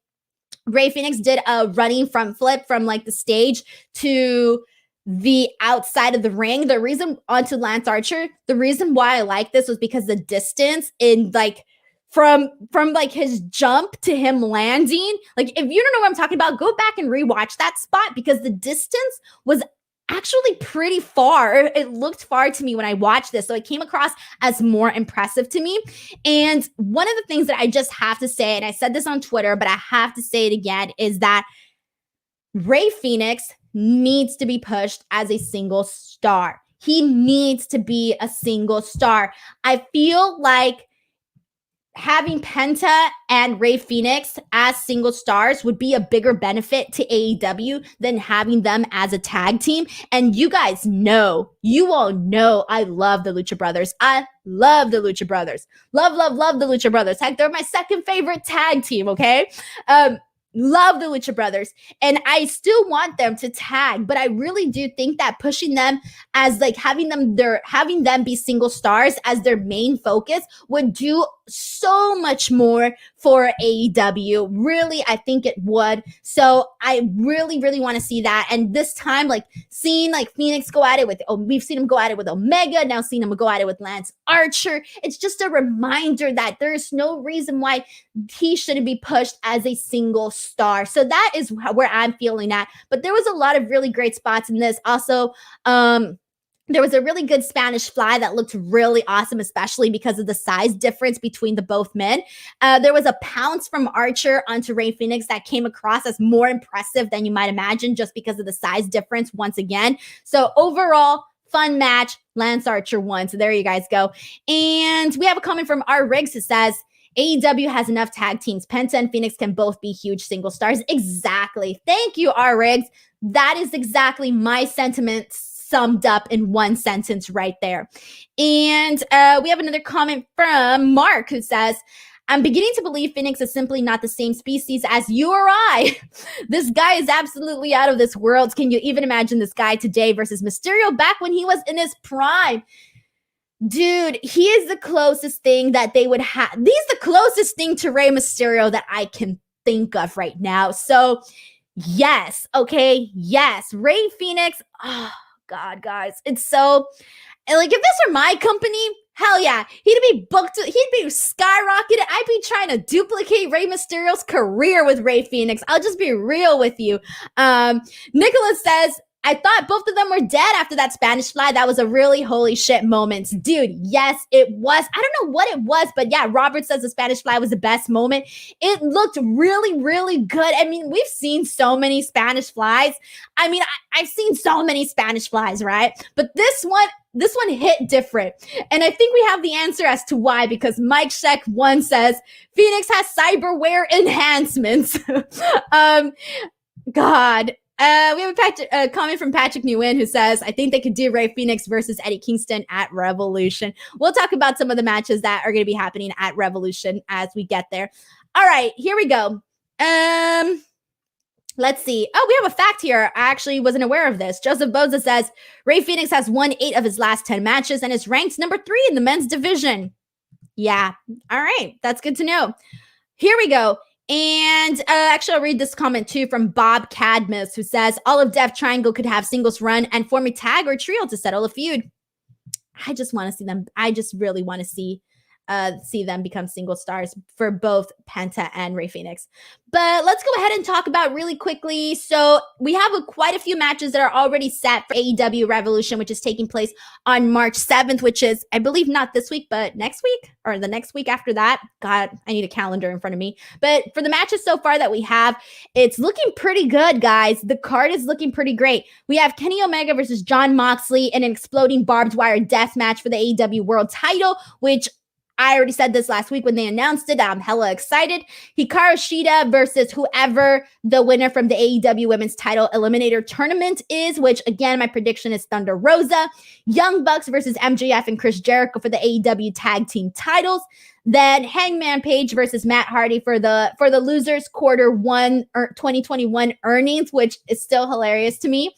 Speaker 1: Rey Fenix did a running front flip from like the stage to the outside of the ring. The reason onto Lance Archer, the reason why I like this was because the distance in like from like his jump to him landing, like if you don't know what I'm talking about, go back and rewatch that spot because the distance was actually pretty far. It looked far to me when I watched this. So it came across as more impressive to me. And one of the things that I just have to say, and I said this on Twitter, but I have to say it again, is that Rey Fenix needs to be pushed as a single star. He needs to be a single star. I feel like having Penta and Rey Fenix as single stars would be a bigger benefit to AEW than having them as a tag team. And you guys know, you all know I love the Lucha Brothers. I love the Lucha Brothers. Love the Lucha Brothers. Heck, they're my second favorite tag team, okay? love the Lucha Brothers, and I still want them to tag, but I really do think that pushing them as like having them be single stars as their main focus would do so much more for AEW. Really, I think it would. So I really, really want to see that. And this time, like seeing like Phoenix go at it with, we've seen him go at it with Omega, now seeing him go at it with Lance Archer. It's just a reminder that there's no reason why he shouldn't be pushed as a single star. So that is where I'm feeling at. But there was a lot of really great spots in this. Also, there was a really good Spanish fly that looked really awesome, especially because of the size difference between the both men. There was a pounce from Archer onto Rey Fenix that came across as more impressive than you might imagine just because of the size difference once again. So overall, fun match. Lance Archer won. So there you guys go. And we have a comment from R. Riggs that says, AEW has enough tag teams. Penta and Phoenix can both be huge single stars. Exactly. Thank you, R. Riggs. That is exactly my sentiments summed up in one sentence right there. And we have another comment from Mark who says, I'm beginning to believe Phoenix is simply not the same species as you or I. This guy is absolutely out of this world. Can you even imagine this guy today versus Mysterio back when he was in his prime? Dude, he is the closest thing that they would have. He's the closest thing to Rey Mysterio that I can think of right now. So, yes, okay, yes. Rey Fenix, oh, God, guys. It's so, like, if this were my company, hell yeah, he'd be booked, he'd be skyrocketed. I'd be trying to duplicate Rey Mysterio's career with Rey Fenix. I'll just be real with you. Nicholas says, I thought both of them were dead after that Spanish fly. That was a really holy shit moment. Dude, yes, it was. I don't know what it was, but yeah, Robert says the Spanish fly was the best moment. It looked really, really good. I mean, we've seen so many Spanish flies. I mean, I've seen so many Spanish flies, right? But this one hit different. And I think we have the answer as to why, because Mike Sheck 1 says, Phoenix has cyberware enhancements. God. We have a comment from Patrick Nguyen who says, I think they could do Rey Fenix versus Eddie Kingston at Revolution. We'll talk about some of the matches that are going to be happening at Revolution as we get there. All right, here we go. Let's see. Oh, we have a fact here. I actually wasn't aware of this. Joseph Boza says, Rey Fenix has won 8 of his last 10 matches and is ranked number 3 in the men's division. Yeah. All right. That's good to know. Here we go. And actually, I'll read this comment too from Bob Cadmus, who says, all of Death Triangle could have singles run and form a tag or trio to settle a feud. I just want to see them. I just really want to see them become single stars for both Penta and Rey Fenix. But let's go ahead and talk about really quickly. So we have quite a few matches that are already set for AEW Revolution, which is taking place on March 7th, which is, I believe, not this week, but next week or the next week after that. God, I need a calendar in front of me. But for the matches so far that we have, it's looking pretty good, guys. The card is looking pretty great. We have Kenny Omega versus Jon Moxley in an exploding barbed wire death match for the AEW World title, which I already said this last week when they announced it. I'm hella excited. Hikaru Shida versus whoever the winner from the AEW Women's Title Eliminator Tournament is, which, again, my prediction is Thunder Rosa. Young Bucks versus MJF and Chris Jericho for the AEW Tag Team titles. Then Hangman Page versus Matt Hardy for the losers quarter 1 2021 earnings, which is still hilarious to me.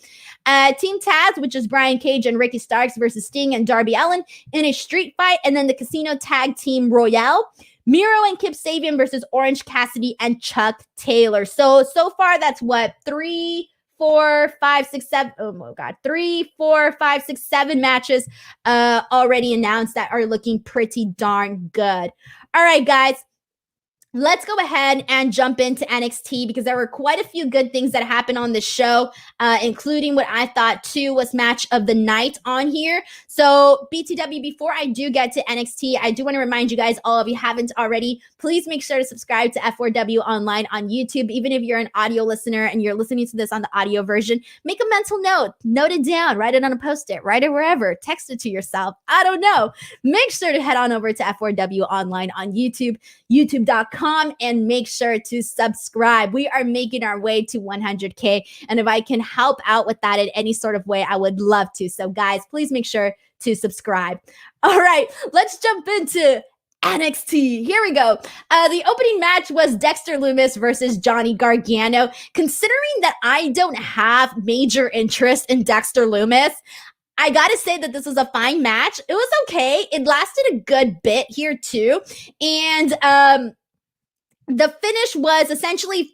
Speaker 1: Team Taz, which is Brian Cage and Ricky Starks versus Sting and Darby Allin in a street fight. And then the Casino Tag Team Royale, Miro and Kip Sabian versus Orange Cassidy and Chuck Taylor. So far, that's what, 3, 4, 5, 6, 7. Oh my God. 3, 4, 5, 6, 7 matches already announced that are looking pretty darn good. All right, guys. Let's go ahead and jump into NXT because there were quite a few good things that happened on the show, including what I thought too was match of the night on here. So BTW, before I do get to NXT, I do want to remind you guys, all of you haven't already, please make sure to subscribe to F4W Online on YouTube. Even if you're an audio listener and you're listening to this on the audio version, make a mental note it down, write it on a post-it, write it wherever, text it to yourself. I don't know. Make sure to head on over to F4W Online on YouTube, youtube.com, and make sure to subscribe. We are making our way to 100K. And if I can help out with that in any sort of way, I would love to. So guys, please make sure to subscribe. All right, let's jump into NXT. Here we go. The opening match was Dexter Loomis versus Johnny Gargano. Considering that I don't have major interest in Dexter Loomis, I gotta say that this was a fine match. It was okay. It lasted a good bit here too. And the finish was essentially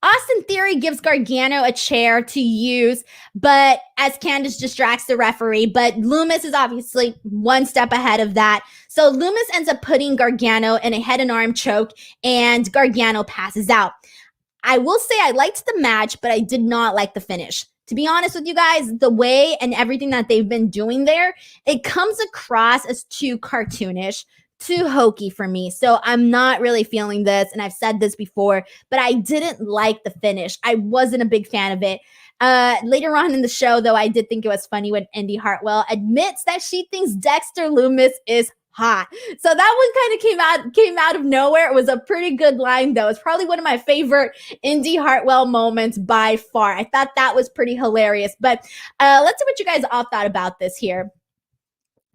Speaker 1: Austin Theory gives Gargano a chair to use, but as Candice distracts the referee, but Loomis is obviously one step ahead of that. So Loomis ends up putting Gargano in a head and arm choke, and Gargano passes out. I will say I liked the match, but I did not like the finish. To be honest with you guys, the way and everything that they've been doing there, it comes across as too cartoonish, too hokey for me. So I'm not really feeling this, and I've said this before, but I didn't like the finish. I wasn't a big fan of it. Later on in the show, though, I did think it was funny when Indy Hartwell admits that she thinks Dexter Loomis is hot. So that one kind of came out of nowhere. It was a pretty good line, though. It's probably one of my favorite Indy Hartwell moments by far. I thought that was pretty hilarious. But let's see what you guys all thought about this here.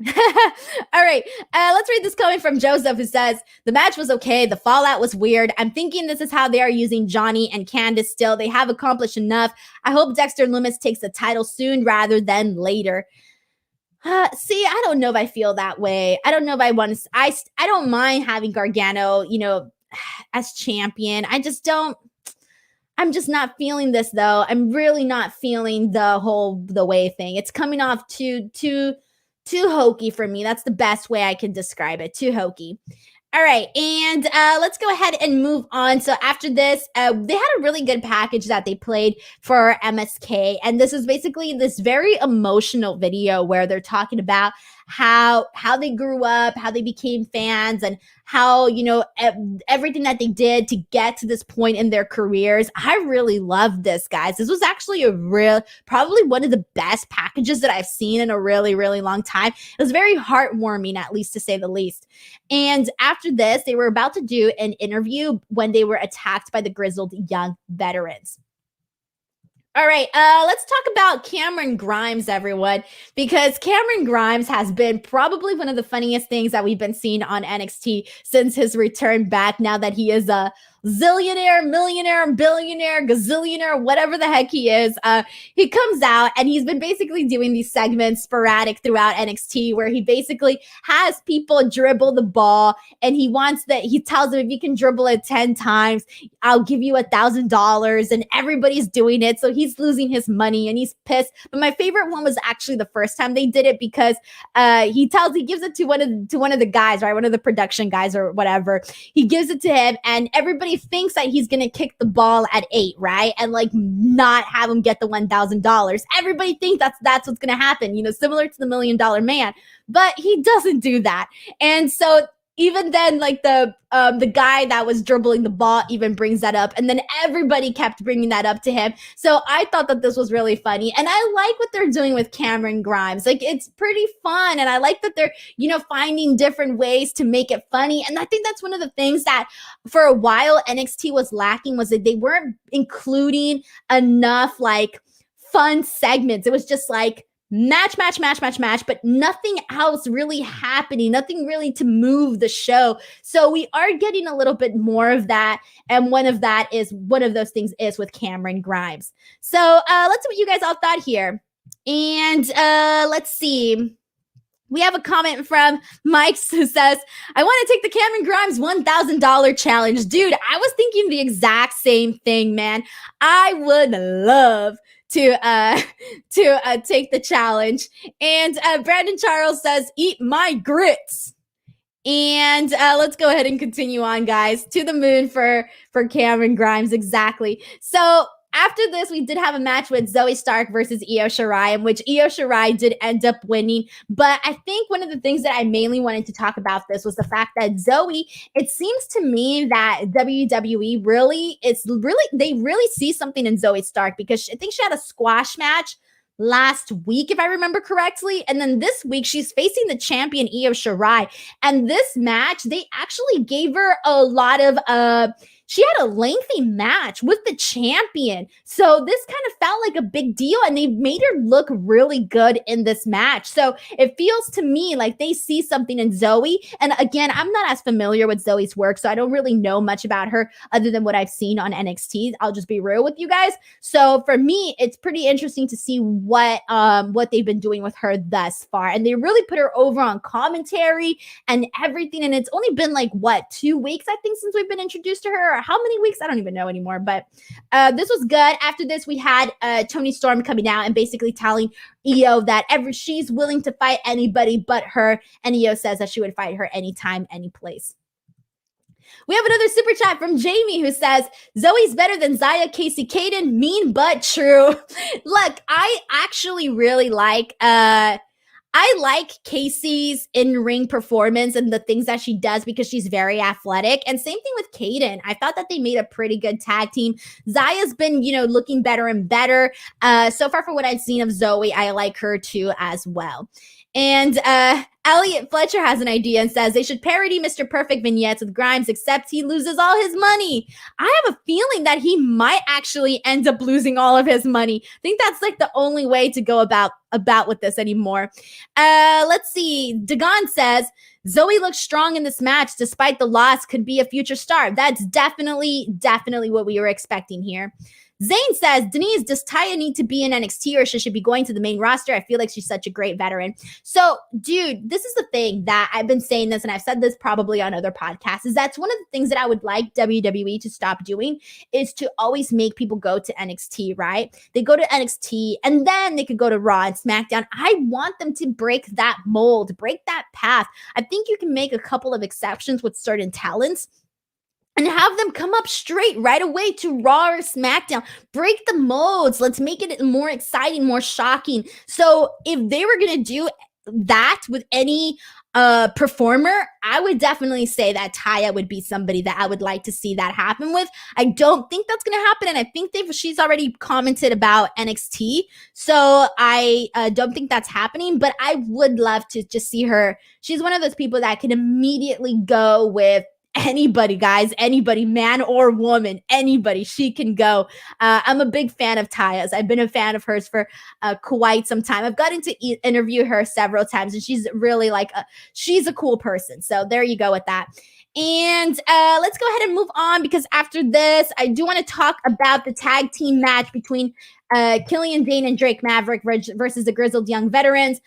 Speaker 1: All right, let's read this comment from Joseph, who says, the match was okay. The fallout was weird. I'm thinking this is how they are using Johnny and Candice still. They have accomplished enough. I hope Dexter Loomis takes the title soon rather than later. See, I don't know if I feel that way. I don't know if I want to. I don't mind having Gargano, as champion. I'm just not feeling this, though. I'm really not feeling the way thing. It's coming off too hokey for me. That's the best way I can describe it. Too hokey. All right, and let's go ahead and move on. So after this, they had a really good package that they played for MSK, and this is basically this very emotional video where they're talking about how they grew up, how they became fans, and how, everything that they did to get to this point in their careers. I really loved this, guys. This was actually probably one of the best packages that I've seen in a really, really long time. It was very heartwarming, at least to say the least. And after this, they were about to do an interview when they were attacked by the grizzled young veterans. All right, let's talk about Cameron Grimes, everyone, because Cameron Grimes has been probably one of the funniest things that we've been seeing on NXT since his return back, now that he is a zillionaire, millionaire, billionaire, gazillionaire, whatever the heck he is. He comes out and he's been basically doing these segments sporadic throughout NXT where he basically has people dribble the ball, and he tells them, if you can dribble it 10 times, I'll give you $1,000, and everybody's doing it. So he's losing his money and he's pissed. But my favorite one was actually the first time they did it, because he gives it to one of the guys, right? One of the production guys or whatever. He gives it to him, and everybody thinks that he's going to kick the ball at 8, right? And not have him get the $1,000. Everybody thinks that's what's going to happen, similar to the $1 Million Man, but he doesn't do that. And so even then, the guy that was dribbling the ball even brings that up, and then everybody kept bringing that up to him. So I thought that this was really funny, and I like what they're doing with Cameron Grimes. It's pretty fun, and I like that they're, finding different ways to make it funny. And I think that's one of the things that for a while NXT was lacking, was that they weren't including enough fun segments. It was just match, but nothing else really happening, nothing really to move the show. So we are getting a little bit more of that, and one of those things is with Cameron Grimes. So let's see what you guys all thought here. And let's see. We have a comment from Mike who says, I want to take the Cameron Grimes $1,000 challenge. Dude, I was thinking the exact same thing, man. I would love to take the challenge. And Brandon Charles says, eat my grits. And let's go ahead and continue on, guys. To the moon for Cameron Grimes. Exactly. So after this, we did have a match with Zoe Stark versus Io Shirai, in which Io Shirai did end up winning. But I think one of the things that I mainly wanted to talk about this was the fact that Zoe, it seems to me that WWE they really see something in Zoe Stark, because I think she had a squash match last week, if I remember correctly. And then this week, she's facing the champion Io Shirai. And this match, they actually gave her a lot of she had a lengthy match with the champion. So this kind of felt like a big deal, and they made her look really good in this match. So it feels to me like they see something in Zoe. And again, I'm not as familiar with Zoe's work, so I don't really know much about her other than what I've seen on NXT. I'll just be real with you guys. So for me, it's pretty interesting to see what they've been doing with her thus far. And they really put her over on commentary and everything. And it's only been like, what, 2 weeks, I think, since we've been introduced to her, or how many weeks? I don't even know anymore. But this was good. After this, we had Toni Storm coming out and basically telling Aew that she's willing to fight anybody but her. And Aew says that she would fight her anytime, any place. We have another super chat from Jamie who says, Zoe's better than Xia, Casey, Kaden, mean but true. Look, I actually really like Casey's in-ring performance and the things that she does because she's very athletic. And same thing with Kaden. I thought that they made a pretty good tag team. Zaya's been, looking better and better. So far from what I've seen of Zoe, I like her too as well. And Elliot Fletcher has an idea and says they should parody Mr. Perfect vignettes with Grimes, except he loses all his money. I have a feeling that he might actually end up losing all of his money. I think that's like the only way to go about with this anymore. Let's see. Dagon says, Zoe looks strong in this match despite the loss, could be a future star. That's definitely what we were expecting here. Zane says, Denise, does Taya need to be in NXT or should she be going to the main roster? I feel like she's such a great veteran. So, dude, this is the thing that I've been saying this, and I've said this probably on other podcasts, is that's one of the things that I would like WWE to stop doing is to always make people go to NXT, right? They go to NXT, and then they could go to Raw and SmackDown. I want them to break that mold, break that path. I think you can make a couple of exceptions with certain talents and have them come up straight right away to Raw or SmackDown. Break the molds. Let's make it more exciting, more shocking. So if they were going to do that with any performer, I would definitely say that Taya would be somebody that I would like to see that happen with. I don't think that's going to happen, and I think she's already commented about NXT, so I don't think that's happening, but I would love to just see her. She's one of those people that can immediately go with anybody, guys, anybody, man or woman, anybody, she can go. I'm a big fan of Taya's. I've been a fan of hers for quite some time. I've gotten to interview her several times, and she's really she's a cool person. So there you go with that. And let's go ahead and move on, because after this, I do want to talk about the tag team match between Killian Dane and Drake Maverick versus the Grizzled Young Veterans,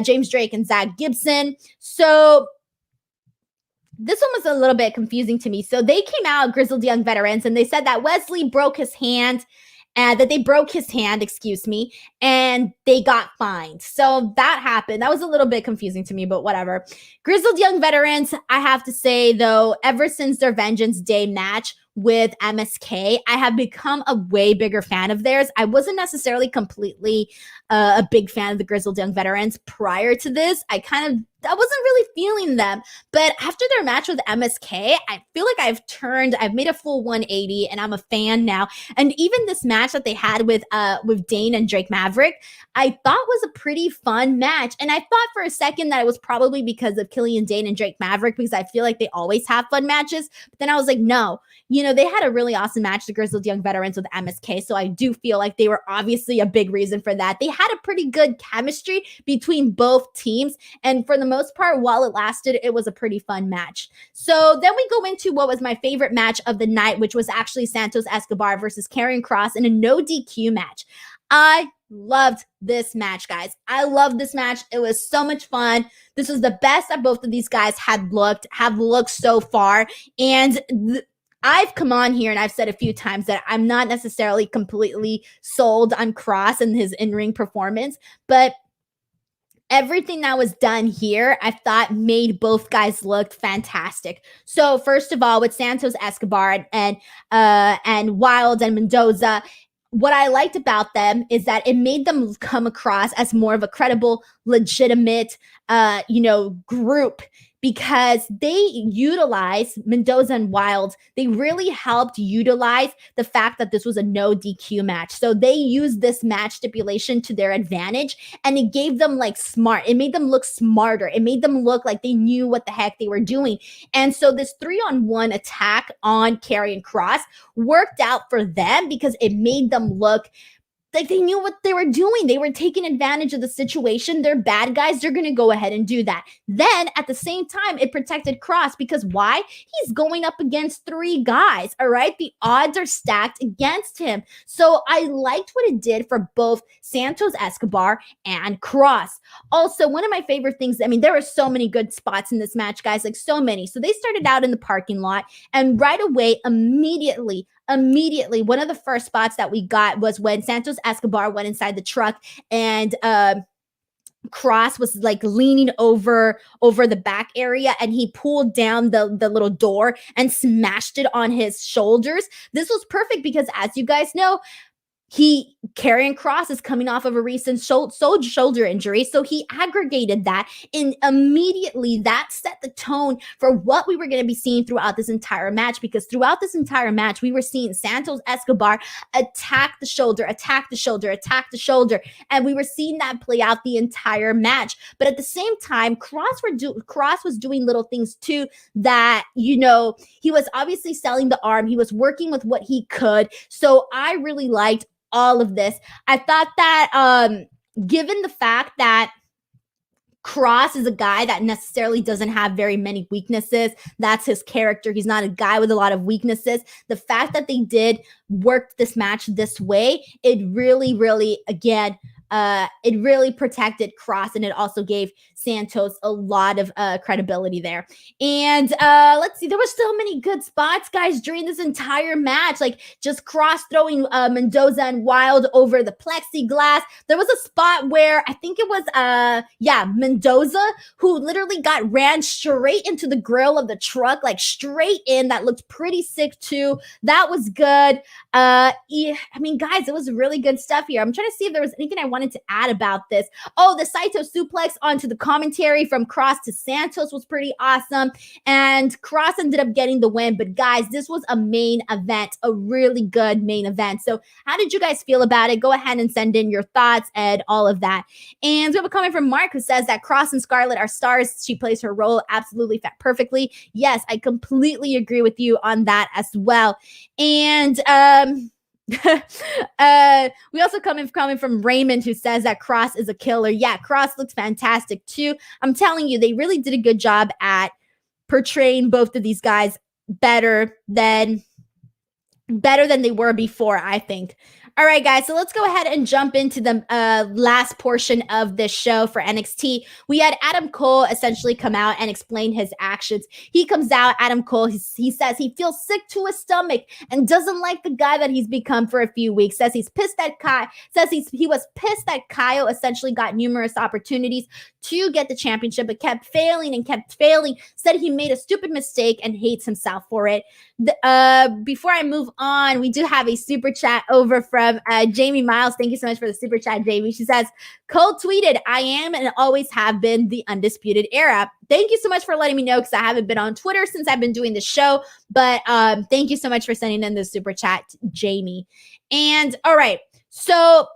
Speaker 1: James Drake and Zach Gibson. So this one was a little bit confusing to me. So they came out, Grizzled Young Veterans, and they said that Wesley broke his hand, and that they broke his hand, and they got fined. So that happened. That was a little bit confusing to me, but whatever. Grizzled Young Veterans, I have to say, though, ever since their Vengeance Day match with MSK, I have become a way bigger fan of theirs. I wasn't necessarily completely a big fan of the Grizzled Young Veterans prior to this. I wasn't really feeling them. But after their match with MSK, I feel like I've made a full 180, and I'm a fan now. And even this match that they had with Dane and Drake Maverick, I thought was a pretty fun match. And I thought for a second that it was probably because of Killian Dane and Drake Maverick, because I feel like they always have fun matches. But then I was like, no, they had a really awesome match, the Grizzled Young Veterans with MSK. So I do feel like they were obviously a big reason for that. They had a pretty good chemistry between both teams. And for the most part, while it lasted, it was a pretty fun match. So then we go into what was my favorite match of the night, which was actually Santos Escobar versus Karrion Kross in a no DQ match. I loved this match, guys. I loved this match. It was so much fun. This was the best that both of these guys have looked so far. And I've come on here and I've said a few times that I'm not necessarily completely sold on Kross and his in-ring performance, but everything that was done here, I thought made both guys look fantastic. So first of all, with Santos Escobar and Wilde and Mendoza, what I liked about them is that it made them come across as more of a credible, legitimate, group. because they utilize Mendoza and Wilde. They really helped utilize the fact that this was a no DQ match. So they used this match stipulation to their advantage, and it gave them like smart. It made them look smarter. It made them look like they knew what the heck they were doing. And so this 3-on-1 attack on Karrion Kross worked out for them because it made them look like they knew what they were doing. They were taking advantage of the situation. They're bad guys. They're going to go ahead and do that. Then at the same time, it protected Kross because why? He's going up against 3 guys. All right. The odds are stacked against him. So I liked what it did for both Santos Escobar and Kross. Also, one of my favorite things, I mean, there were so many good spots in this match, guys, like so many. So they started out in the parking lot, and right away, immediately, one of the first spots that we got was when Santos Escobar went inside the truck, and Kross was like leaning over the back area, and he pulled down the little door and smashed it on his shoulders. This was perfect because, as you guys know, Karrion Kross is coming off of a recent shoulder injury. So he aggregated that, and immediately that set the tone for what we were going to be seeing throughout this entire match, because throughout this entire match, we were seeing Santos Escobar attack the shoulder, and we were seeing that play out the entire match. But at the same time, Kross was doing little things too that, you know, he was obviously selling the arm. He was working with what he could. So I really liked all of this. I thought that given the fact that Kross is a guy that necessarily doesn't have very many weaknesses, that's his character. He's not a guy with a lot of weaknesses. The fact that they did work this match this way, it really, again, it really protected Kross, and it also gave Santos a lot of credibility there. And let's see, there were so many good spots, guys, during this entire match, like just Kross throwing Mendoza and Wilde over the plexiglass. There was a spot where I think it was Mendoza, who literally ran straight into the grill of the truck, like straight in. That looked pretty sick too. That was good. I mean, guys, it was really good stuff here. I'm trying to see if there was anything I wanted to add about this. Oh, the Saito suplex onto the commentary from Kross to Santos was pretty awesome, and Kross ended up getting the win. But guys, this was a main event, a really good main event. So how did you guys feel about it? Go ahead and send in your thoughts and all of that. And we have a comment from Mark who says that Kross and Scarlett are stars. She plays her role absolutely perfectly. Yes, I completely agree with you on that as well. And we also coming from Raymond, who says that Kross is a killer. Yeah, Kross looks fantastic too. I'm telling you, they really did a good job at portraying both of these guys better than they were before, I think. All right, guys, so let's go ahead and jump into the last portion of this show for NXT. We had Adam Cole essentially come out and explain his actions. He comes out, Adam Cole, he says he feels sick to his stomach and doesn't like the guy that he's become for a few weeks. Says he's pissed at Kai. Says he was pissed that Kyle essentially got numerous opportunities to get the championship, but kept failing. Said he made a stupid mistake and hates himself for it. Before I move on, we do have a super chat over from Jamie Miles. Thank you so much for the super chat, Jamie. She says, Cole tweeted, I am and always have been the Undisputed Era. Thank you so much for letting me know, because I haven't been on Twitter since I've been doing the show. But thank you so much for sending in the super chat, Jamie. And all right, so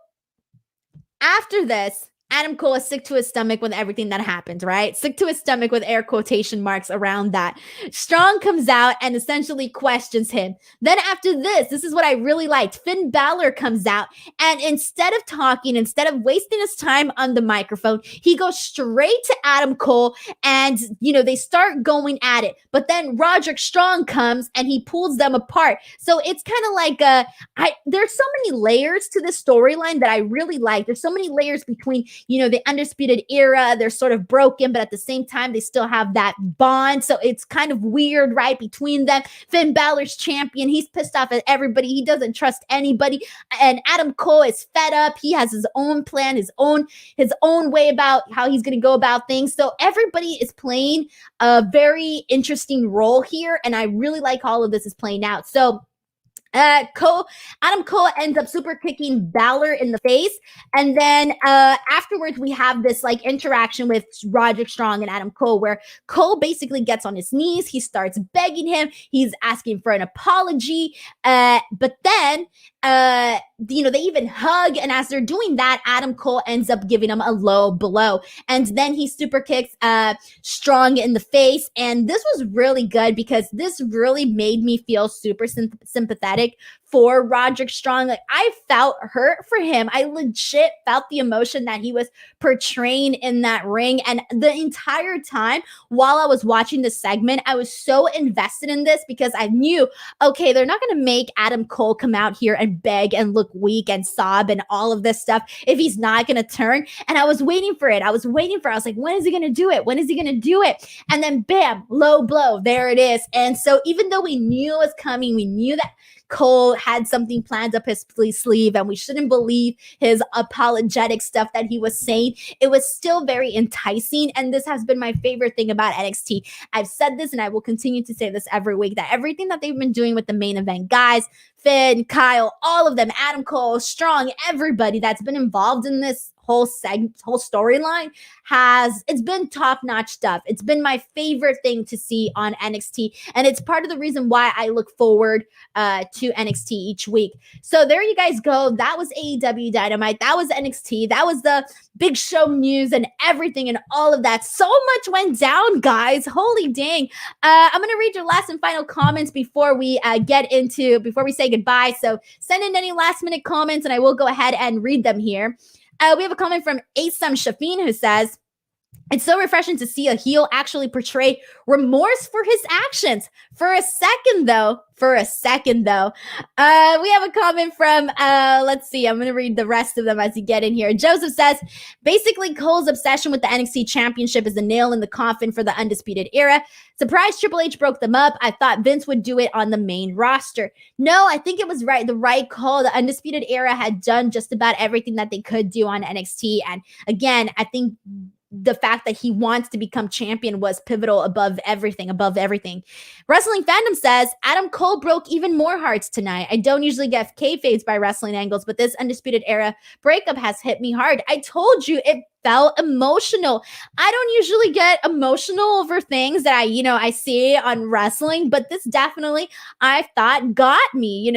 Speaker 1: after this, Adam Cole is sick to his stomach with everything that happened, right? Sick to his stomach with air quotation marks around that. Strong comes out and essentially questions him. Then after this is what I really liked. Finn Balor comes out, and instead of talking, instead of wasting his time on the microphone, he goes straight to Adam Cole, and, you know, they start going at it. But then Roderick Strong comes and he pulls them apart. So it's kind of like there's so many layers to this storyline that I really like. There's so many layers between, you know, the Undisputed Era. They're sort of broken, but at the same time, they still have that bond. So it's kind of weird, right, between them. Finn Balor's champion. He's pissed off at everybody. He doesn't trust anybody. And Adam Cole is fed up. He has his own plan, his own way about how he's going to go about things. So everybody is playing a very interesting role here, and I really like all of this is playing out. So Adam Cole ends up super kicking Balor in the face, and then afterwards we have this like interaction with Roderick Strong and Adam Cole, where Cole basically gets on his knees, he starts begging him, he's asking for an apology, but then they even hug, and as they're doing that, Adam Cole ends up giving him a low blow, and then he super kicks Strong in the face, and this was really good because this really made me feel super sympathetic for Roderick Strong. Like, I felt hurt for him. I legit felt the emotion that he was portraying in that ring. And the entire time while I was watching this segment, I was so invested in this because I knew, okay, they're not going to make Adam Cole come out here and beg and look weak and sob and all of this stuff if he's not going to turn. And I was waiting for it. I was like, when is he going to do it? When is he going to do it? And then bam, low blow. There it is. And so even though we knew it was coming, we knew that Cole had something planned up his sleeve, and we shouldn't believe his apologetic stuff that he was saying, it was still very enticing. And this has been my favorite thing about NXT. I've said this and I will continue to say this every week, that everything that they've been doing with the main event guys, Finn, Kyle, all of them, Adam Cole, Strong, everybody that's been involved in this whole storyline, it's been top-notch stuff. It's been my favorite thing to see on NXT, and it's part of the reason why I look forward to NXT each week. So there you guys go. That was AEW Dynamite. That was NXT. That was the big show news and everything and all of that. So much went down, guys. Holy dang. I'm going to read your last and final comments before we say goodbye. So send in any last-minute comments, and I will go ahead and read them here. We have a comment from Asam Shafin who says, it's so refreshing to see a heel actually portray remorse for his actions. For a second, though, we have a comment from, let's see, I'm going to read the rest of them as you get in here. Joseph says, basically, Cole's obsession with the NXT championship is a nail in the coffin for the Undisputed Era. Surprised Triple H broke them up. I thought Vince would do it on the main roster. No, I think it was the right call. The Undisputed Era had done just about everything that they could do on NXT. And again, I think the fact that he wants to become champion was pivotal above everything. Wrestling Fandom says, Adam Cole broke even more hearts tonight. I don't usually get kayfabes by wrestling angles, but this Undisputed Era breakup has hit me hard. I told you it felt emotional. I don't usually get emotional over things that I see on wrestling, but this definitely, I thought, got me,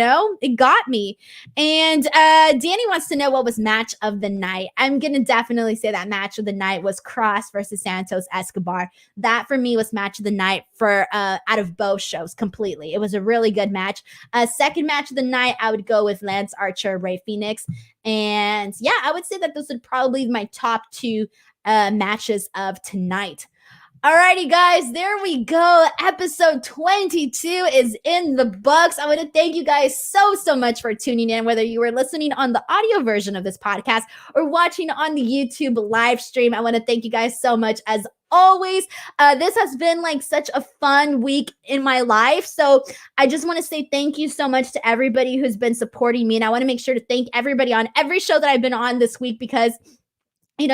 Speaker 1: it got me. And Danny wants to know what was match of the night. I'm going to definitely say that match of the night was Cross versus Santos Escobar. That for me was match of the night for out of both shows completely. It was a really good match. Second match of the night, I would go with Lance Archer, Rey Fenix. And yeah, I would say that those would probably be my top two matches of tonight. Alrighty, guys, there we go. Episode 22 is in the books. I want to thank you guys so much for tuning in, whether you were listening on the audio version of this podcast or watching on the YouTube live stream. I want to thank you guys so much as always. This has been like such a fun week in my life. So I just want to say thank you so much to everybody who's been supporting me. And I want to make sure to thank everybody on every show that I've been on this week because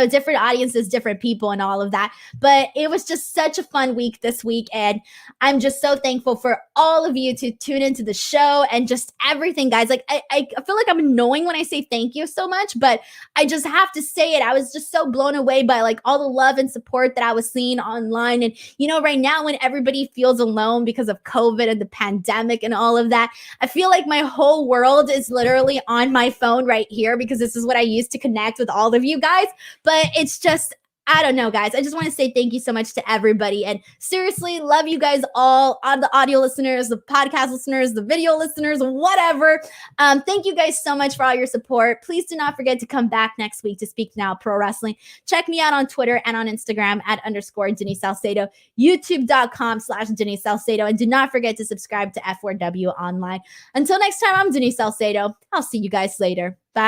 Speaker 1: different audiences, different people and all of that. But it was just such a fun week this week. And I'm just so thankful for all of you to tune into the show and just everything, guys. Like, I feel like I'm annoying when I say thank you so much, but I just have to say it. I was just so blown away by like all the love and support that I was seeing online. And, right now when everybody feels alone because of COVID and the pandemic and all of that, I feel like my whole world is literally on my phone right here because this is what I use to connect with all of you guys. But it's just, I don't know, guys. I just want to say thank you so much to everybody. And seriously, love you guys all, on the audio listeners, the podcast listeners, the video listeners, whatever. Thank you guys so much for all your support. Please do not forget to come back next week to Speak Now Pro Wrestling. Check me out on Twitter and on Instagram at _Denise Salcedo, youtube.com/Denise Salcedo. And do not forget to subscribe to F4W Online. Until next time, I'm Denise Salcedo. I'll see you guys later. Bye.